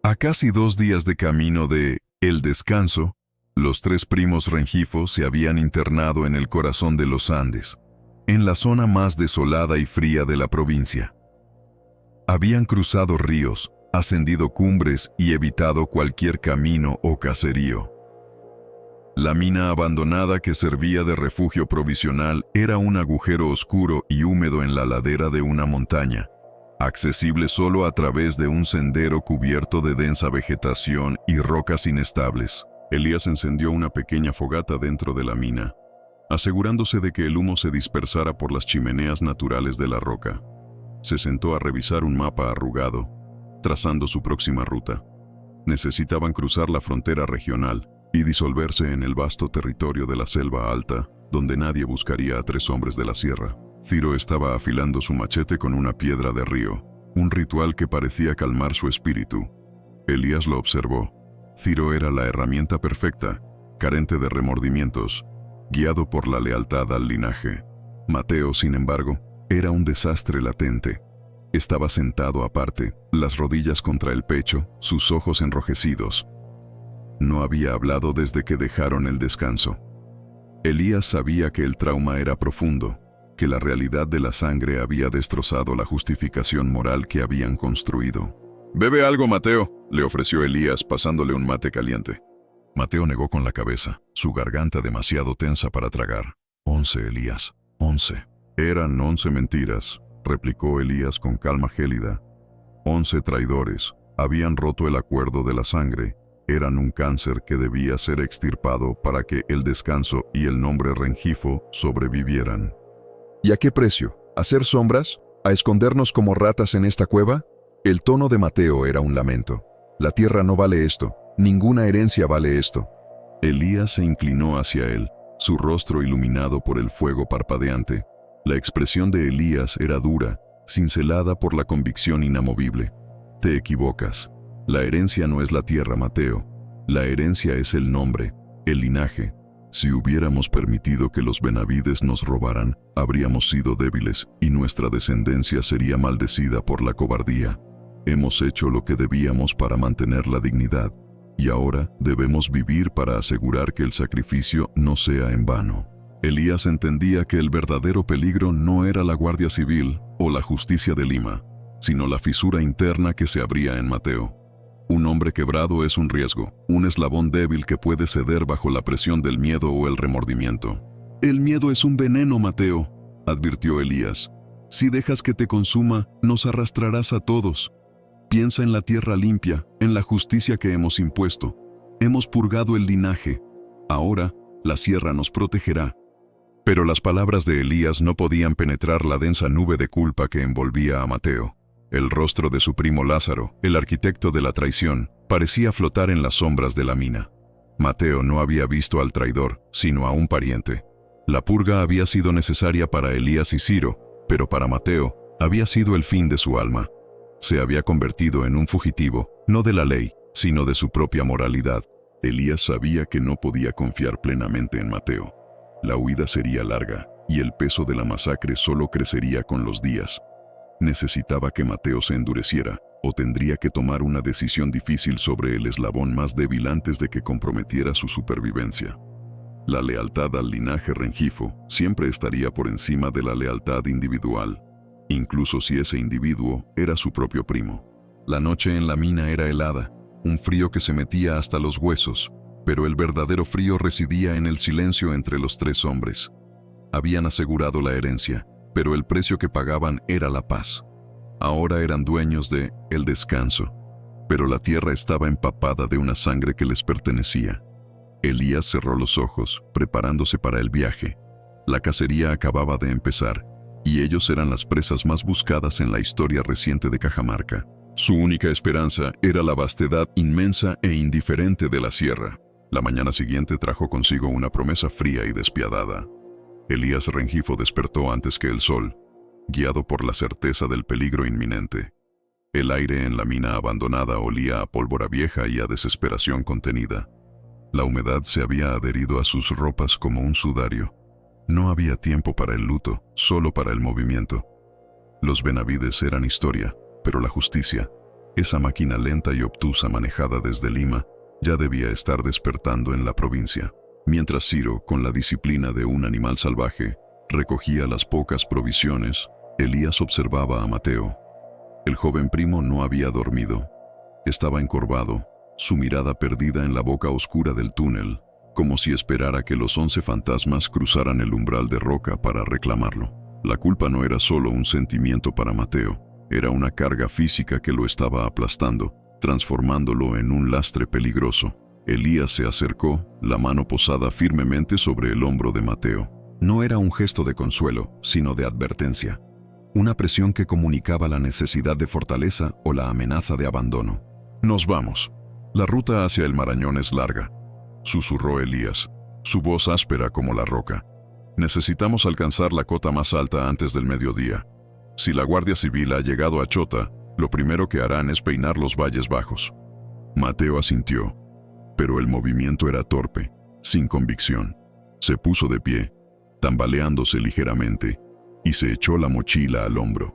A casi 2 días de camino de El Descanso, los 3 primos Rengifo se habían internado en el corazón de los Andes, en la zona más desolada y fría de la provincia. Habían cruzado ríos, ascendido cumbres y evitado cualquier camino o caserío. La mina abandonada que servía de refugio provisional era un agujero oscuro y húmedo en la ladera de una montaña, accesible solo a través de un sendero cubierto de densa vegetación y rocas inestables. Elías encendió una pequeña fogata dentro de la mina, asegurándose de que el humo se dispersara por las chimeneas naturales de la roca. Se sentó a revisar un mapa arrugado, trazando su próxima ruta. Necesitaban cruzar la frontera regional y disolverse en el vasto territorio de la selva alta, donde nadie buscaría a 3 hombres de la sierra. Ciro estaba afilando su machete con una piedra de río, un ritual que parecía calmar su espíritu. Elías lo observó. Ciro era la herramienta perfecta, carente de remordimientos, guiado por la lealtad al linaje. Mateo, sin embargo, era un desastre latente. Estaba sentado aparte, las rodillas contra el pecho, sus ojos enrojecidos. No había hablado desde que dejaron el descanso. Elías sabía que el trauma era profundo, que la realidad de la sangre había destrozado la justificación moral que habían construido. «Bebe algo, Mateo», le ofreció Elías pasándole un mate caliente. Mateo negó con la cabeza, su garganta demasiado tensa para tragar. 11, Elías, 11. Eran 11 mentiras, replicó Elías con calma gélida. 11 traidores, habían roto el acuerdo de la sangre, eran un cáncer que debía ser extirpado para que el descanso y el nombre Rengifo sobrevivieran. ¿Y a qué precio? ¿A hacer sombras? ¿A escondernos como ratas en esta cueva? El tono de Mateo era un lamento. La tierra no vale esto, ninguna herencia vale esto. Elías se inclinó hacia él, su rostro iluminado por el fuego parpadeante. La expresión de Elías era dura, cincelada por la convicción inamovible. Te equivocas. La herencia no es la tierra, Mateo. La herencia es el nombre, el linaje. Si hubiéramos permitido que los Benavides nos robaran, habríamos sido débiles y nuestra descendencia sería maldecida por la cobardía. Hemos hecho lo que debíamos para mantener la dignidad, y ahora debemos vivir para asegurar que el sacrificio no sea en vano. Elías entendía que el verdadero peligro no era la Guardia Civil o la justicia de Lima, sino la fisura interna que se abría en Mateo. Un hombre quebrado es un riesgo, un eslabón débil que puede ceder bajo la presión del miedo o el remordimiento. «El miedo es un veneno, Mateo», advirtió Elías. «Si dejas que te consuma, nos arrastrarás a todos. Piensa en la tierra limpia, en la justicia que hemos impuesto. Hemos purgado el linaje. Ahora, la sierra nos protegerá». Pero las palabras de Elías no podían penetrar la densa nube de culpa que envolvía a Mateo. El rostro de su primo Lázaro, el arquitecto de la traición, parecía flotar en las sombras de la mina. Mateo no había visto al traidor, sino a un pariente. La purga había sido necesaria para Elías y Ciro, pero para Mateo había sido el fin de su alma. Se había convertido en un fugitivo, no de la ley, sino de su propia moralidad. Elías sabía que no podía confiar plenamente en Mateo. La huida sería larga, y el peso de la masacre solo crecería con los días. Necesitaba que Mateo se endureciera, o tendría que tomar una decisión difícil sobre el eslabón más débil antes de que comprometiera su supervivencia. La lealtad al linaje Rengifo siempre estaría por encima de la lealtad individual, incluso si ese individuo era su propio primo. La noche en la mina era helada, un frío que se metía hasta los huesos, pero el verdadero frío residía en el silencio entre los tres hombres. Habían asegurado la herencia, pero el precio que pagaban era la paz. Ahora eran dueños de el descanso, pero la tierra estaba empapada de una sangre que les pertenecía. Elías cerró los ojos, preparándose para el viaje. La cacería acababa de empezar, y ellos eran las presas más buscadas en la historia reciente de Cajamarca. Su única esperanza era la vastedad inmensa e indiferente de la sierra. La mañana siguiente trajo consigo una promesa fría y despiadada. Elías Rengifo despertó antes que el sol, guiado por la certeza del peligro inminente. El aire en la mina abandonada olía a pólvora vieja y a desesperación contenida. La humedad se había adherido a sus ropas como un sudario. No había tiempo para el luto, solo para el movimiento. Los Benavides eran historia, pero la justicia, esa máquina lenta y obtusa manejada desde Lima, ya debía estar despertando en la provincia. Mientras Ciro, con la disciplina de un animal salvaje, recogía las pocas provisiones, Elías observaba a Mateo. El joven primo no había dormido. Estaba encorvado, su mirada perdida en la boca oscura del túnel, como si esperara que los 11 fantasmas cruzaran el umbral de roca para reclamarlo. La culpa no era solo un sentimiento para Mateo, era una carga física que lo estaba aplastando, transformándolo en un lastre peligroso. Elías se acercó, la mano posada firmemente sobre el hombro de Mateo. No era un gesto de consuelo, sino de advertencia. Una presión que comunicaba la necesidad de fortaleza o la amenaza de abandono. «Nos vamos. La ruta hacia el Marañón es larga», susurró Elías, su voz áspera como la roca. «Necesitamos alcanzar la cota más alta antes del mediodía. Si la Guardia Civil ha llegado a Chota, lo primero que harán es peinar los valles bajos». Mateo asintió, pero el movimiento era torpe, sin convicción. Se puso de pie, tambaleándose ligeramente, y se echó la mochila al hombro.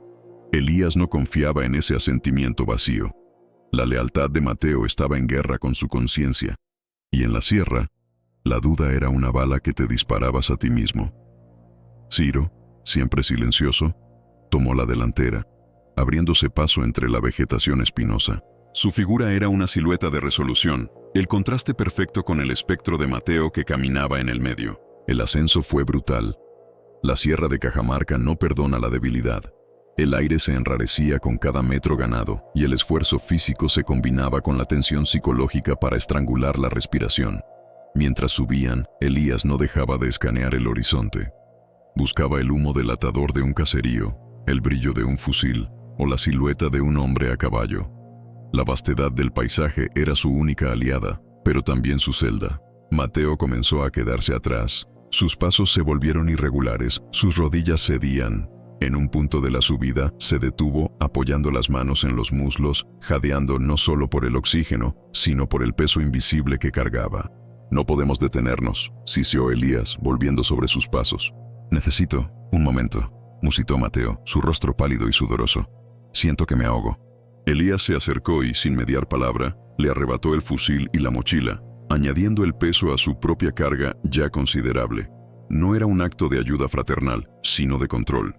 Elías no confiaba en ese asentimiento vacío. La lealtad de Mateo estaba en guerra con su conciencia, y en la sierra, la duda era una bala que te disparabas a ti mismo. Ciro, siempre silencioso, tomó la delantera, abriéndose paso entre la vegetación espinosa. Su figura era una silueta de resolución, el contraste perfecto con el espectro de Mateo que caminaba en el medio. El ascenso fue brutal. La sierra de Cajamarca no perdona la debilidad. El aire se enrarecía con cada metro ganado, y el esfuerzo físico se combinaba con la tensión psicológica para estrangular la respiración. Mientras subían, Elías no dejaba de escanear el horizonte. Buscaba el humo delatador de un caserío, el brillo de un fusil, o la silueta de un hombre a caballo. La vastedad del paisaje era su única aliada, pero también su celda. Mateo comenzó a quedarse atrás. Sus pasos se volvieron irregulares, sus rodillas cedían. En un punto de la subida, se detuvo, apoyando las manos en los muslos, jadeando no solo por el oxígeno, sino por el peso invisible que cargaba. «No podemos detenernos», siseó Elías, volviendo sobre sus pasos. «Necesito un momento», musitó Mateo, su rostro pálido y sudoroso. «Siento que me ahogo». Elías se acercó y, sin mediar palabra, le arrebató el fusil y la mochila, añadiendo el peso a su propia carga ya considerable. No era un acto de ayuda fraternal, sino de control.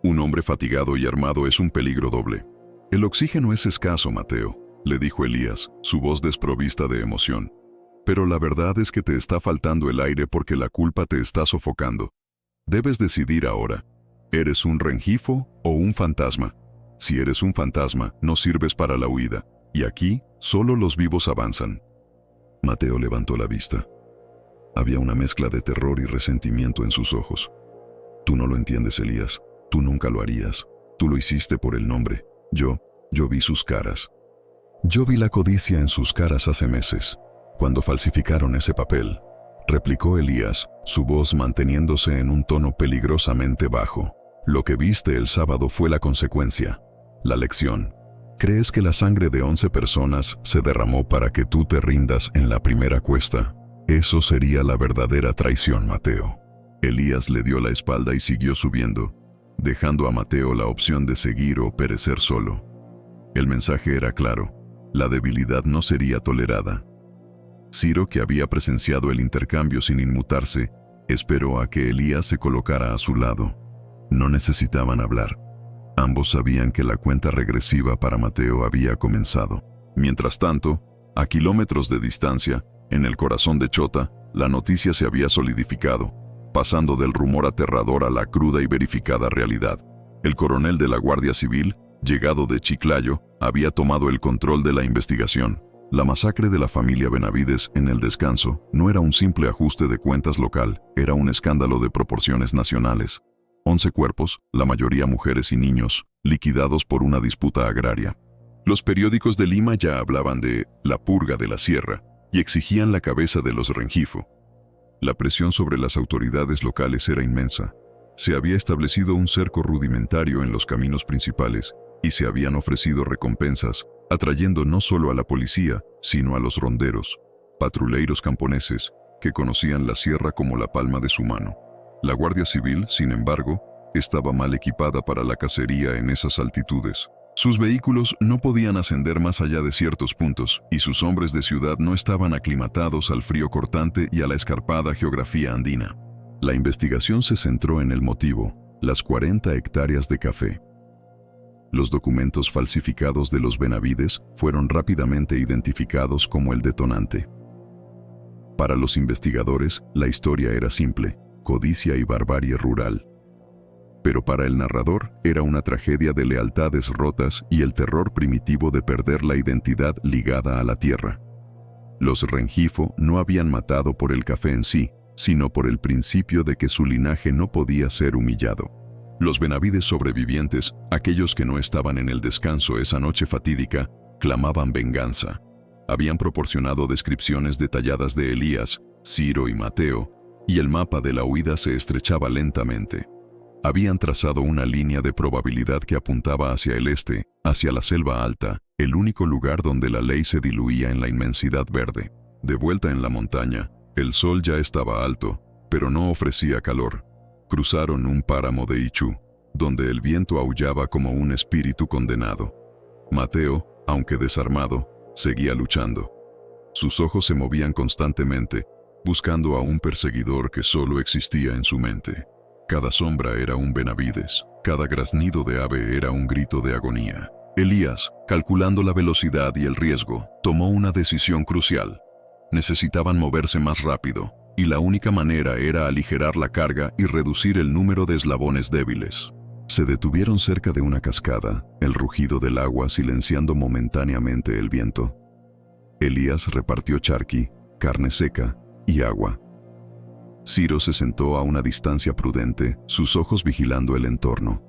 Un hombre fatigado y armado es un peligro doble. «El oxígeno es escaso, Mateo», le dijo Elías, su voz desprovista de emoción. «Pero la verdad es que te está faltando el aire porque la culpa te está sofocando. Debes decidir ahora. ¿Eres un Rengifo o un fantasma? Si eres un fantasma, no sirves para la huida, y aquí solo los vivos avanzan». Mateo levantó la vista. Había una mezcla de terror y resentimiento en sus ojos. «Tú no lo entiendes, Elías. Tú nunca lo harías. Tú lo hiciste por el nombre. Yo vi sus caras. Yo vi la codicia en sus caras hace meses, cuando falsificaron ese papel», replicó Elías, su voz manteniéndose en un tono peligrosamente bajo. «Lo que viste el sábado fue la consecuencia, la lección. ¿Crees que la sangre de 11 personas se derramó para que tú te rindas en la primera cuesta? Eso sería la verdadera traición, Mateo. Elías le dio la espalda y siguió subiendo, dejando a Mateo la opción de seguir o perecer solo. El mensaje era claro: la debilidad no sería tolerada. Ciro, que había presenciado el intercambio sin inmutarse, esperó a que Elías se colocara a su lado. No necesitaban hablar. Ambos sabían que la cuenta regresiva para Mateo había comenzado. Mientras tanto, a kilómetros de distancia, en el corazón de Chota, la noticia se había solidificado, pasando del rumor aterrador a la cruda y verificada realidad. El coronel de la Guardia Civil, llegado de Chiclayo, había tomado el control de la investigación. La masacre de la familia Benavides en El Descanso no era un simple ajuste de cuentas local, era un escándalo de proporciones nacionales. 11 cuerpos, la mayoría mujeres y niños, liquidados por una disputa agraria. Los periódicos de Lima ya hablaban de la purga de la sierra y exigían la cabeza de los Rengifo. La presión sobre las autoridades locales era inmensa. Se había establecido un cerco rudimentario en los caminos principales y se habían ofrecido recompensas, atrayendo no solo a la policía, sino a los ronderos, patrulleiros camponeses, que conocían la sierra como la palma de su mano. La Guardia Civil, sin embargo, estaba mal equipada para la cacería en esas altitudes. Sus vehículos no podían ascender más allá de ciertos puntos, y sus hombres de ciudad no estaban aclimatados al frío cortante y a la escarpada geografía andina. La investigación se centró en el motivo: las 40 hectáreas de café. Los documentos falsificados de los Benavides fueron rápidamente identificados como el detonante. Para los investigadores, la historia era simple: codicia y barbarie rural. Pero para el narrador era una tragedia de lealtades rotas y el terror primitivo de perder la identidad ligada a la tierra. Los Rengifo no habían matado por el café en sí, sino por el principio de que su linaje no podía ser humillado. Los Benavides sobrevivientes, aquellos que no estaban en El Descanso esa noche fatídica, clamaban venganza. Habían proporcionado descripciones detalladas de Elías, Ciro y Mateo, y el mapa de la huida se estrechaba lentamente. Habían trazado una línea de probabilidad que apuntaba hacia el este, hacia la selva alta, el único lugar donde la ley se diluía en la inmensidad verde. De vuelta en la montaña, el sol ya estaba alto, pero no ofrecía calor. Cruzaron un páramo de Ichú, donde el viento aullaba como un espíritu condenado. Mateo, aunque desarmado, seguía luchando. Sus ojos se movían constantemente, buscando a un perseguidor que solo existía en su mente. Cada sombra era un Benavides, cada graznido de ave era un grito de agonía. Elías, calculando la velocidad y el riesgo, tomó una decisión crucial. Necesitaban moverse más rápido, y la única manera era aligerar la carga y reducir el número de eslabones débiles. Se detuvieron cerca de una cascada, el rugido del agua silenciando momentáneamente el viento. Elías repartió charqui, carne seca y agua. Ciro se sentó a una distancia prudente, sus ojos vigilando el entorno.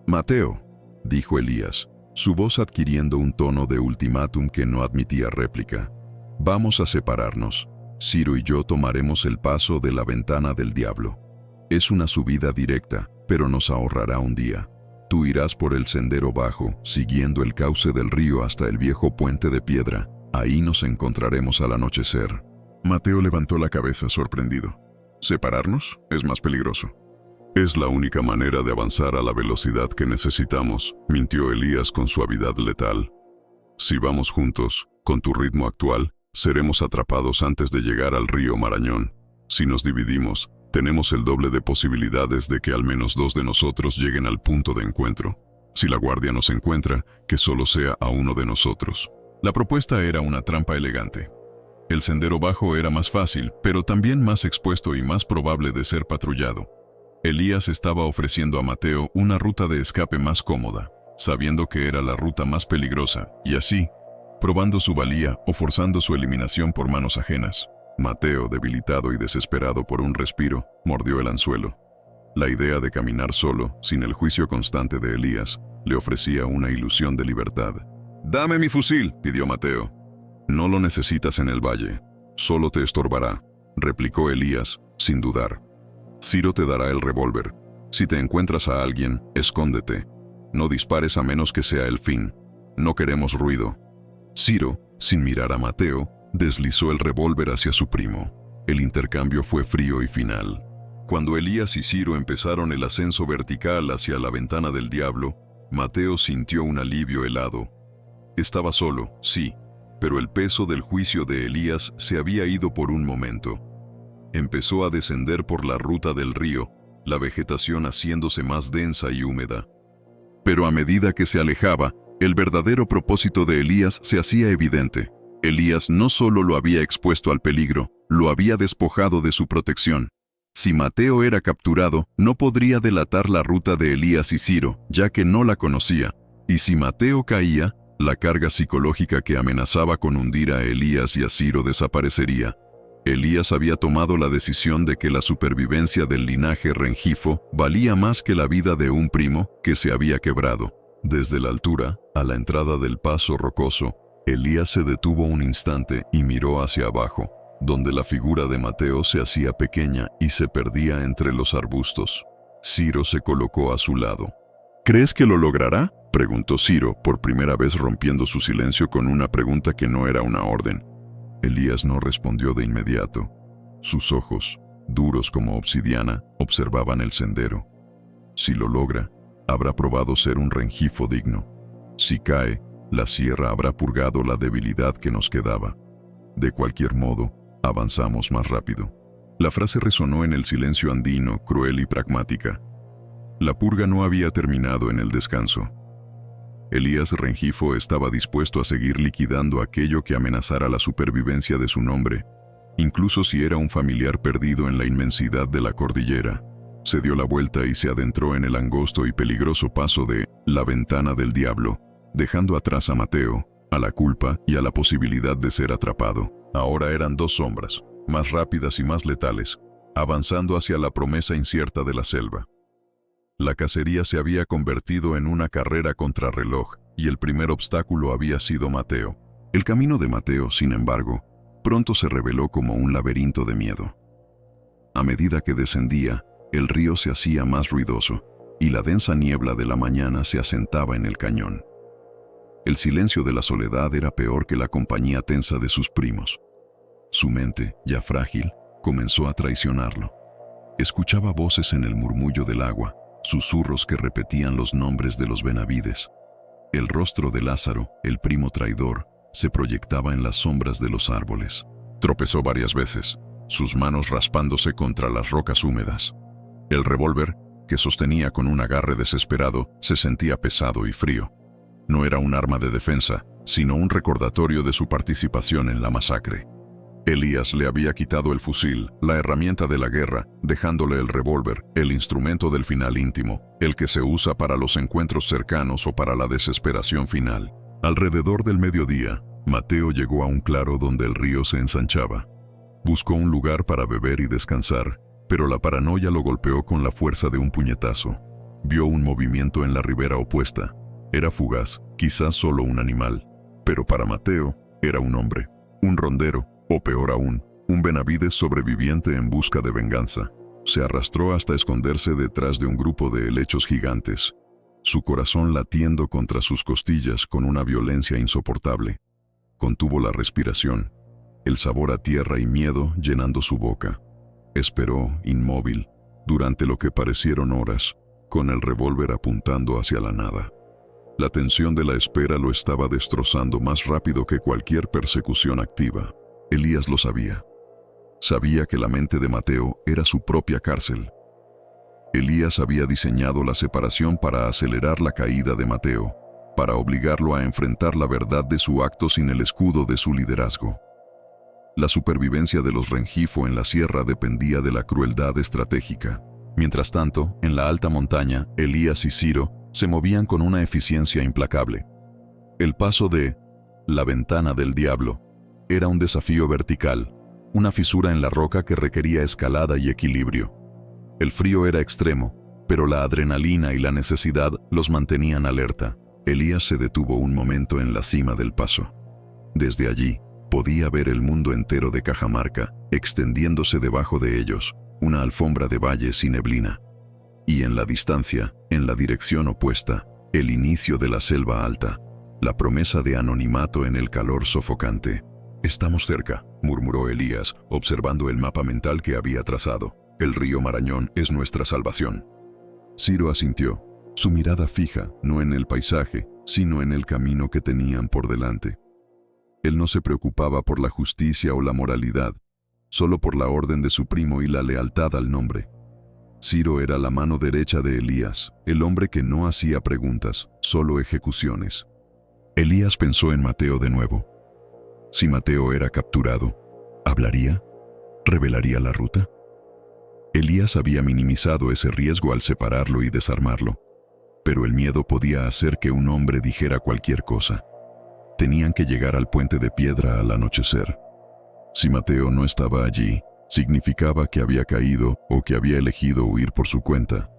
«Mateo», dijo Elías, su voz adquiriendo un tono de ultimátum que no admitía réplica. «Vamos a separarnos. Ciro y yo tomaremos el paso de la ventana del diablo. Es una subida directa, pero nos ahorrará un día. Tú irás por el sendero bajo, siguiendo el cauce del río hasta el viejo puente de piedra. Ahí nos encontraremos al anochecer». Mateo levantó la cabeza sorprendido. «¿Separarnos? Es más peligroso». «Es la única manera de avanzar a la velocidad que necesitamos», mintió Elías con suavidad letal. «Si vamos juntos, con tu ritmo actual, seremos atrapados antes de llegar al río Marañón. Si nos dividimos, tenemos el doble de posibilidades de que al menos 2 de nosotros lleguen al punto de encuentro. Si la guardia nos encuentra, que solo sea a uno de nosotros». La propuesta era una trampa elegante. El sendero bajo era más fácil, pero también más expuesto y más probable de ser patrullado. Elías estaba ofreciendo a Mateo una ruta de escape más cómoda, sabiendo que era la ruta más peligrosa, y así, probando su valía o forzando su eliminación por manos ajenas. Mateo, debilitado y desesperado por un respiro, mordió el anzuelo. La idea de caminar solo, sin el juicio constante de Elías, le ofrecía una ilusión de libertad. «Dame mi fusil», pidió Mateo. «No lo necesitas en el valle. Solo te estorbará», replicó Elías, sin dudar. «Ciro te dará el revólver. Si te encuentras a alguien, escóndete. No dispares a menos que sea el fin. no queremos ruido. Ciro, sin mirar a Mateo, deslizó el revólver hacia su primo. El intercambio fue frío y final. Cuando Elías y Ciro empezaron el ascenso vertical hacia la ventana del diablo, Mateo sintió un alivio helado. Estaba solo, sí, pero el peso del juicio de Elías se había ido por un momento. Empezó a descender por la ruta del río, la vegetación haciéndose más densa y húmeda. Pero a medida que se alejaba, el verdadero propósito de Elías se hacía evidente. Elías no solo lo había expuesto al peligro, lo había despojado de su protección. Si Mateo era capturado, no podría delatar la ruta de Elías y Ciro, ya que no la conocía. Y si Mateo caía, la carga psicológica que amenazaba con hundir a Elías y a Ciro desaparecería. Elías había tomado la decisión de que la supervivencia del linaje Rengifo valía más que la vida de un primo que se había quebrado. Desde la altura, a la entrada del paso rocoso, Elías se detuvo un instante y miró hacia abajo, donde la figura de Mateo se hacía pequeña y se perdía entre los arbustos. Ciro se colocó a su lado. ¿Crees que lo logrará?, preguntó Ciro, por primera vez rompiendo su silencio con una pregunta que no era una orden. Elías no respondió de inmediato. Sus ojos, duros como obsidiana, observaban el sendero. Si lo logra, habrá probado ser un Rengifo digno. Si cae, la sierra habrá purgado la debilidad que nos quedaba. De cualquier modo, avanzamos más rápido. La frase resonó en el silencio andino, cruel y pragmática. La purga no había terminado en el descanso. Elías Rengifo estaba dispuesto a seguir liquidando aquello que amenazara la supervivencia de su nombre, incluso si era un familiar perdido en la inmensidad de la cordillera. Se dio la vuelta y se adentró en el angosto y peligroso paso de la ventana del diablo, dejando atrás a Mateo, a la culpa y a la posibilidad de ser atrapado. Ahora eran dos sombras, más rápidas y más letales, avanzando hacia la promesa incierta de la selva. La cacería se había convertido en una carrera contrarreloj, y el primer obstáculo había sido Mateo. El camino de Mateo, sin embargo, pronto se reveló como un laberinto de miedo. A medida que descendía, el río se hacía más ruidoso, y la densa niebla de la mañana se asentaba en el cañón. El silencio de la soledad era peor que la compañía tensa de sus primos. Su mente, ya frágil, comenzó a traicionarlo. Escuchaba voces en el murmullo del agua, susurros que repetían los nombres de los Benavides. El rostro de Lázaro, el primo traidor, se proyectaba en las sombras de los árboles. Tropezó varias veces, sus manos raspándose contra las rocas húmedas. El revólver, que sostenía con un agarre desesperado, se sentía pesado y frío. No era un arma de defensa, sino un recordatorio de su participación en la masacre. Elías le había quitado el fusil, la herramienta de la guerra, dejándole el revólver, el instrumento del final íntimo, el que se usa para los encuentros cercanos o para la desesperación final. Alrededor del mediodía, Mateo llegó a un claro donde el río se ensanchaba. Buscó un lugar para beber y descansar, pero la paranoia lo golpeó con la fuerza de un puñetazo. Vio un movimiento en la ribera opuesta. Era fugaz, quizás solo un animal, pero para Mateo era un hombre, un rondero, o peor aún, un Benavides sobreviviente en busca de venganza. Se arrastró hasta esconderse detrás de un grupo de helechos gigantes, su corazón latiendo contra sus costillas con una violencia insoportable. Contuvo la respiración, el sabor a tierra y miedo llenando su boca. Esperó, inmóvil, durante lo que parecieron horas, con el revólver apuntando hacia la nada. La tensión de la espera lo estaba destrozando más rápido que cualquier persecución activa. Elías lo sabía. Sabía que la mente de Mateo era su propia cárcel. Elías había diseñado la separación para acelerar la caída de Mateo, para obligarlo a enfrentar la verdad de su acto sin el escudo de su liderazgo. La supervivencia de los Rengifo en la sierra dependía de la crueldad estratégica. Mientras tanto, en la alta montaña, Elías y Ciro se movían con una eficiencia implacable. El paso de la ventana del diablo era un desafío vertical, una fisura en la roca que requería escalada y equilibrio. El frío era extremo, pero la adrenalina y la necesidad los mantenían alerta. Elías se detuvo un momento en la cima del paso. Desde allí, podía ver el mundo entero de Cajamarca, extendiéndose debajo de ellos, una alfombra de valles y neblina. Y en la distancia, en la dirección opuesta, el inicio de la selva alta. La promesa de anonimato en el calor sofocante. «Estamos cerca», murmuró Elías, observando el mapa mental que había trazado. «El río Marañón es nuestra salvación». Ciro asintió, su mirada fija, no en el paisaje, sino en el camino que tenían por delante. Él no se preocupaba por la justicia o la moralidad, solo por la orden de su primo y la lealtad al nombre. Ciro era la mano derecha de Elías, el hombre que no hacía preguntas, solo ejecuciones. Elías pensó en Mateo de nuevo. Si Mateo era capturado, ¿hablaría? ¿Revelaría la ruta? Elías había minimizado ese riesgo al separarlo y desarmarlo, pero el miedo podía hacer que un hombre dijera cualquier cosa. Tenían que llegar al puente de piedra al anochecer. Si Mateo no estaba allí, significaba que había caído o que había elegido huir por su cuenta.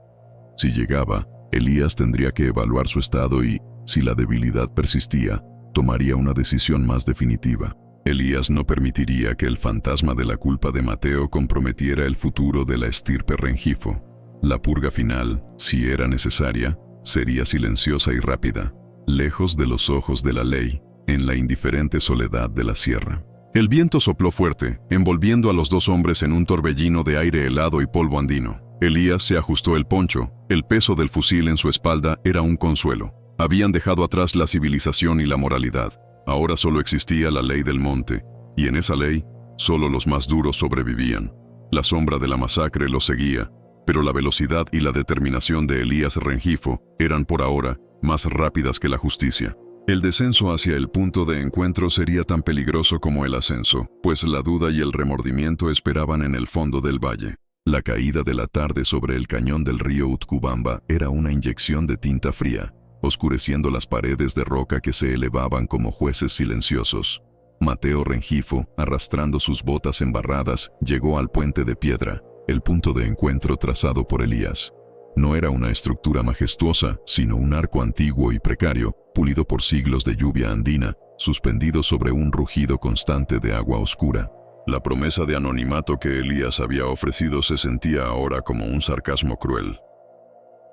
Si llegaba, Elías tendría que evaluar su estado y, si la debilidad persistía, tomaría una decisión más definitiva. Elías no permitiría que el fantasma de la culpa de Mateo comprometiera el futuro de la estirpe Rengifo. La purga final, si era necesaria, sería silenciosa y rápida, lejos de los ojos de la ley, en la indiferente soledad de la sierra. El viento sopló fuerte, envolviendo a los dos hombres en un torbellino de aire helado y polvo andino. Elías se ajustó el poncho, el peso del fusil en su espalda era un consuelo. Habían dejado atrás la civilización y la moralidad. Ahora solo existía la ley del monte, y en esa ley, solo los más duros sobrevivían. La sombra de la masacre los seguía, pero la velocidad y la determinación de Elías Rengifo eran por ahora más rápidas que la justicia. El descenso hacia el punto de encuentro sería tan peligroso como el ascenso, pues la duda y el remordimiento esperaban en el fondo del valle. La caída de la tarde sobre el cañón del río Utcubamba era una inyección de tinta fría, oscureciendo las paredes de roca que se elevaban como jueces silenciosos. Mateo Rengifo, arrastrando sus botas embarradas, llegó al puente de piedra, el punto de encuentro trazado por Elías. No era una estructura majestuosa, sino un arco antiguo y precario, pulido por siglos de lluvia andina, suspendido sobre un rugido constante de agua oscura. La promesa de anonimato que Elías había ofrecido se sentía ahora como un sarcasmo cruel.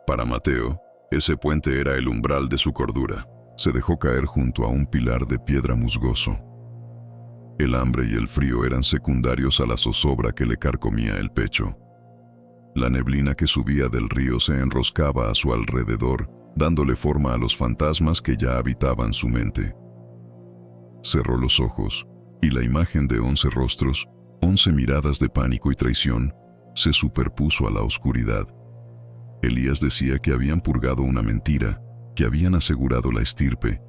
Para Mateo, ese puente era el umbral de su cordura. Se dejó caer junto a un pilar de piedra musgoso. El hambre y el frío eran secundarios a la zozobra que le carcomía el pecho. La neblina que subía del río se enroscaba a su alrededor, dándole forma a los fantasmas que ya habitaban su mente. Cerró los ojos, y la imagen de 11 rostros, 11 miradas de pánico y traición, se superpuso a la oscuridad. Elías decía que habían purgado una mentira, que habían asegurado la estirpe,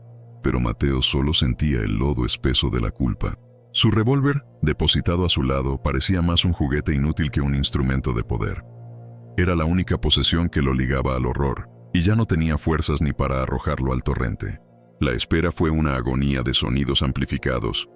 pero Mateo solo sentía el lodo espeso de la culpa. Su revólver, depositado a su lado, parecía más un juguete inútil que un instrumento de poder. Era la única posesión que lo ligaba al horror, y ya no tenía fuerzas ni para arrojarlo al torrente. La espera fue una agonía de sonidos amplificados.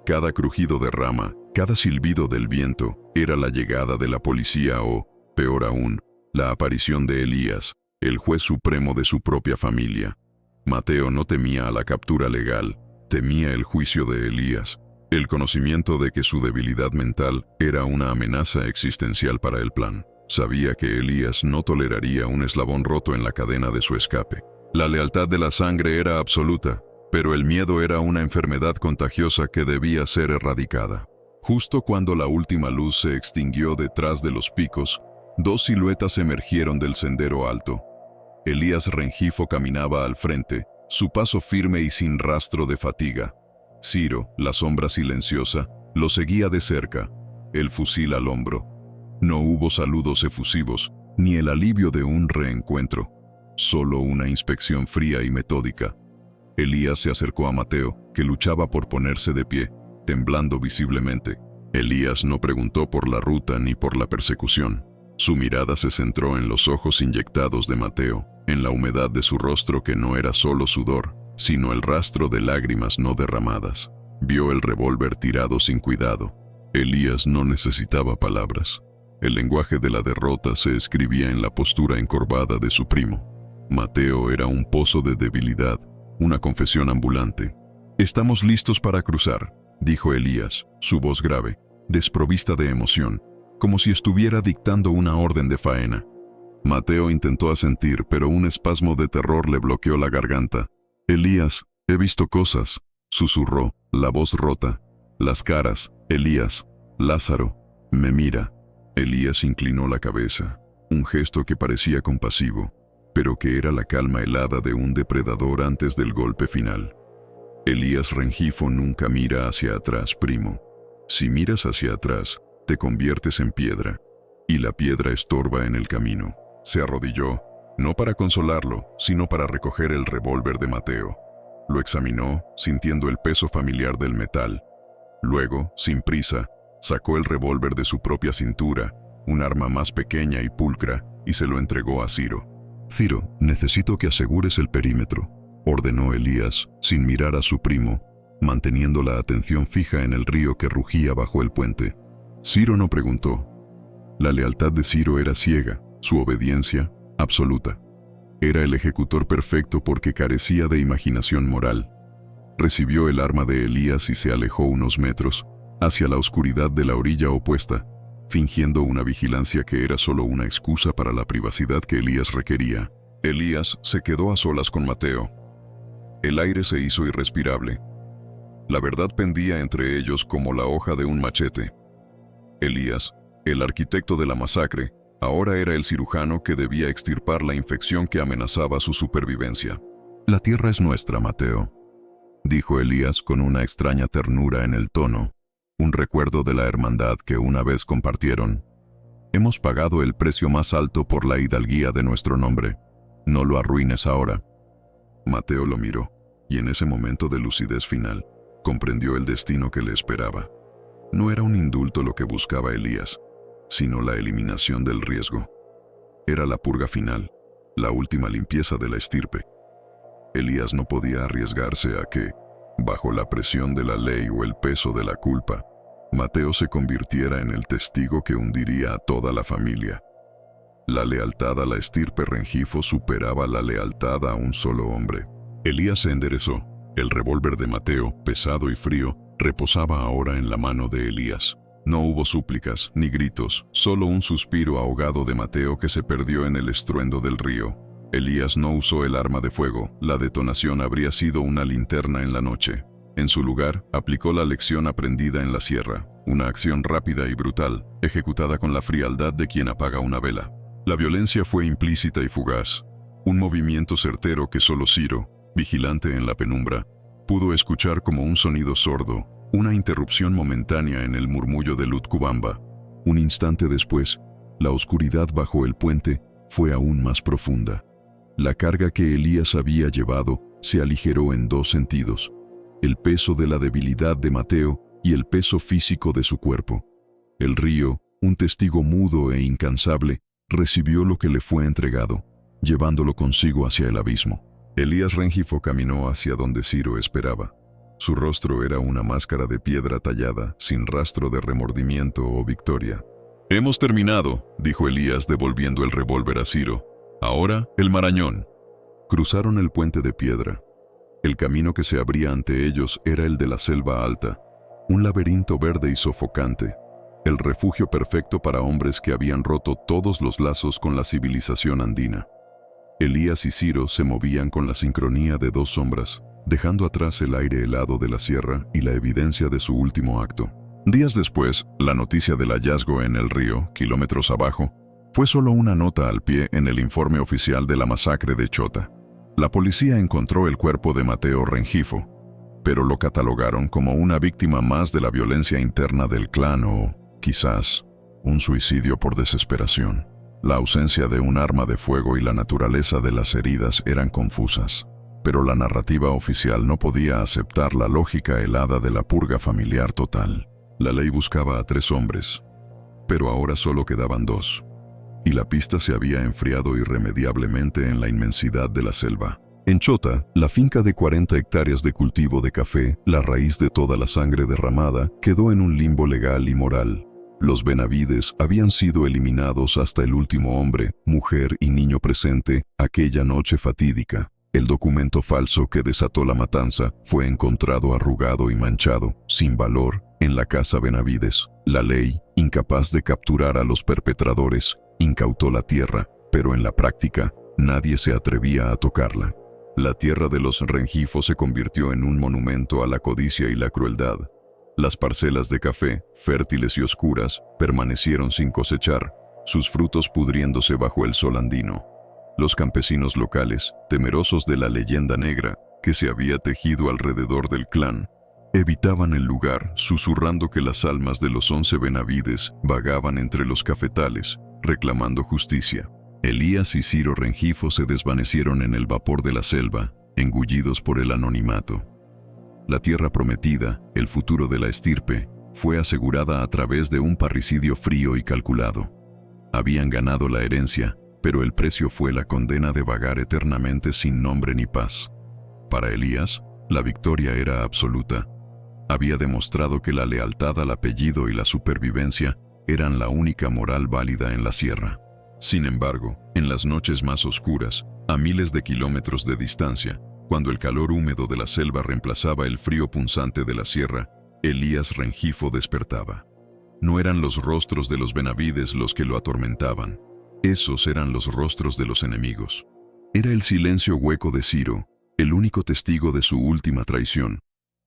Cada crujido de rama, cada silbido del viento, era la llegada de la policía o, peor aún, la aparición de Elías, el juez supremo de su propia familia. Mateo no temía a la captura legal, temía el juicio de Elías, el conocimiento de que su debilidad mental era una amenaza existencial para el plan. Sabía que Elías no toleraría un eslabón roto en la cadena de su escape. La lealtad de la sangre era absoluta, pero el miedo era una enfermedad contagiosa que debía ser erradicada. Justo cuando la última luz se extinguió detrás de los picos, dos siluetas emergieron del sendero alto. Elías Rengifo caminaba al frente, su paso firme y sin rastro de fatiga. Ciro, la sombra silenciosa, lo seguía de cerca, el fusil al hombro. No hubo saludos efusivos, ni el alivio de un reencuentro, solo una inspección fría y metódica. Elías se acercó a Mateo, que luchaba por ponerse de pie, temblando visiblemente. Elías no preguntó por la ruta ni por la persecución. Su mirada se centró en los ojos inyectados de Mateo, en la humedad de su rostro que no era solo sudor, sino el rastro de lágrimas no derramadas. Vio el revólver tirado sin cuidado. Elías no necesitaba palabras. El lenguaje de la derrota se escribía en la postura encorvada de su primo. Mateo era un pozo de debilidad, una confesión ambulante. «Estamos listos para cruzar», dijo Elías, su voz grave, desprovista de emoción, como si estuviera dictando una orden de faena. Mateo intentó asentir, pero un espasmo de terror le bloqueó la garganta. «Elías», He visto cosas, susurró, la voz rota. Las caras, Elías, Lázaro, me mira. Elías inclinó la cabeza, un gesto que parecía compasivo, pero que era la calma helada de un depredador antes del golpe final. Elías Rengifo nunca mira hacia atrás, primo. Si miras hacia atrás, te conviertes en piedra, y la piedra estorba en el camino. Se arrodilló, no para consolarlo, sino para recoger el revólver de Mateo. Lo examinó, sintiendo el peso familiar del metal. Luego, sin prisa, sacó el revólver de su propia cintura, un arma más pequeña y pulcra, y se lo entregó a Ciro. «Ciro, necesito que asegures el perímetro», ordenó Elías, sin mirar a su primo, manteniendo la atención fija en el río que rugía bajo el puente. Ciro no preguntó. La lealtad de Ciro era ciega, su obediencia, absoluta. Era el ejecutor perfecto porque carecía de imaginación moral. Recibió el arma de Elías y se alejó unos metros, hacia la oscuridad de la orilla opuesta, fingiendo una vigilancia que era solo una excusa para la privacidad que Elías requería. Elías se quedó a solas con Mateo. El aire se hizo irrespirable. La verdad pendía entre ellos como la hoja de un machete. Elías, el arquitecto de la masacre, ahora era el cirujano que debía extirpar la infección que amenazaba su supervivencia. «La tierra es nuestra, Mateo», dijo Elías con una extraña ternura en el tono, un recuerdo de la hermandad que una vez compartieron. «Hemos pagado el precio más alto por la hidalguía de nuestro nombre. No lo arruines ahora». Mateo lo miró, y en ese momento de lucidez final, comprendió el destino que le esperaba. No era un indulto lo que buscaba Elías, sino la eliminación del riesgo. Era la purga final, la última limpieza de la estirpe. Elías no podía arriesgarse a que, bajo la presión de la ley o el peso de la culpa, Mateo se convirtiera en el testigo que hundiría a toda la familia. La lealtad a la estirpe Rengifo superaba la lealtad a un solo hombre. Elías se enderezó. El revólver de Mateo, pesado y frío, reposaba ahora en la mano de Elías. No hubo súplicas ni gritos, solo un suspiro ahogado de Mateo que se perdió en el estruendo del río. Elías no usó el arma de fuego, la detonación habría sido una linterna en la noche. En su lugar, aplicó la lección aprendida en la sierra, una acción rápida y brutal, ejecutada con la frialdad de quien apaga una vela. La violencia fue implícita y fugaz, un movimiento certero que solo Ciro, vigilante en la penumbra, pudo escuchar como un sonido sordo, una interrupción momentánea en el murmullo de Lutcubamba. Un instante después, la oscuridad bajo el puente fue aún más profunda. La carga que Elías había llevado se aligeró en dos sentidos: el peso de la debilidad de Mateo y el peso físico de su cuerpo. El río, un testigo mudo e incansable, recibió lo que le fue entregado, llevándolo consigo hacia el abismo. Elías Rengifo caminó hacia donde Ciro esperaba. Su rostro era una máscara de piedra tallada, sin rastro de remordimiento o victoria. «Hemos terminado», dijo Elías devolviendo el revólver a Ciro. «Ahora, el marañón». Cruzaron el puente de piedra. El camino que se abría ante ellos era el de la selva alta, un laberinto verde y sofocante, el refugio perfecto para hombres que habían roto todos los lazos con la civilización andina. Elías y Ciro se movían con la sincronía de dos sombras, dejando atrás el aire helado de la sierra y la evidencia de su último acto. Días después, la noticia del hallazgo en el río, kilómetros abajo, fue solo una nota al pie en el informe oficial de la masacre de Chota. La policía encontró el cuerpo de Mateo Rengifo, pero lo catalogaron como una víctima más de la violencia interna del clan o, quizás, un suicidio por desesperación. La ausencia de un arma de fuego y la naturaleza de las heridas eran confusas, pero la narrativa oficial no podía aceptar la lógica helada de la purga familiar total. La ley buscaba a 3 hombres, pero ahora solo quedaban 2, y la pista se había enfriado irremediablemente en la inmensidad de la selva. En Chota, la finca de 40 hectáreas de cultivo de café, la raíz de toda la sangre derramada, quedó en un limbo legal y moral. Los Benavides habían sido eliminados hasta el último hombre, mujer y niño presente aquella noche fatídica. El documento falso que desató la matanza fue encontrado arrugado y manchado, sin valor, en la casa Benavides. La ley, incapaz de capturar a los perpetradores, incautó la tierra, pero en la práctica, nadie se atrevía a tocarla. La tierra de los Rengifo se convirtió en un monumento a la codicia y la crueldad. Las parcelas de café, fértiles y oscuras, permanecieron sin cosechar, sus frutos pudriéndose bajo el sol andino. Los campesinos locales, temerosos de la leyenda negra que se había tejido alrededor del clan, evitaban el lugar, susurrando que las almas de los 11 Benavides vagaban entre los cafetales, reclamando justicia. Elías y Ciro Rengifo se desvanecieron en el vapor de la selva, engullidos por el anonimato. La tierra prometida, el futuro de la estirpe, fue asegurada a través de un parricidio frío y calculado. Habían ganado la herencia, pero el precio fue la condena de vagar eternamente sin nombre ni paz. Para Elías, la victoria era absoluta. Había demostrado que la lealtad al apellido y la supervivencia eran la única moral válida en la sierra. Sin embargo, en las noches más oscuras, a miles de kilómetros de distancia, cuando el calor húmedo de la selva reemplazaba el frío punzante de la sierra, Elías Rengifo despertaba. No eran los rostros de los Benavides los que lo atormentaban. Esos eran los rostros de los enemigos. Era el silencio hueco de Ciro, el único testigo de su última traición,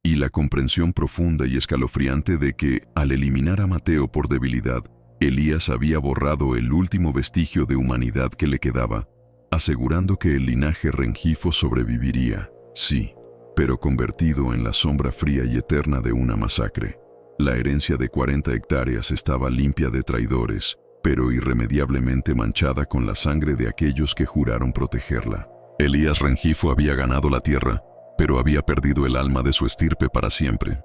y la comprensión profunda y escalofriante de que, al eliminar a Mateo por debilidad, Elías había borrado el último vestigio de humanidad que le quedaba, asegurando que el linaje Rengifo sobreviviría, sí, pero convertido en la sombra fría y eterna de una masacre. La herencia de 40 hectáreas estaba limpia de traidores, pero irremediablemente manchada con la sangre de aquellos que juraron protegerla. Elías Rengifo había ganado la tierra, pero había perdido el alma de su estirpe para siempre.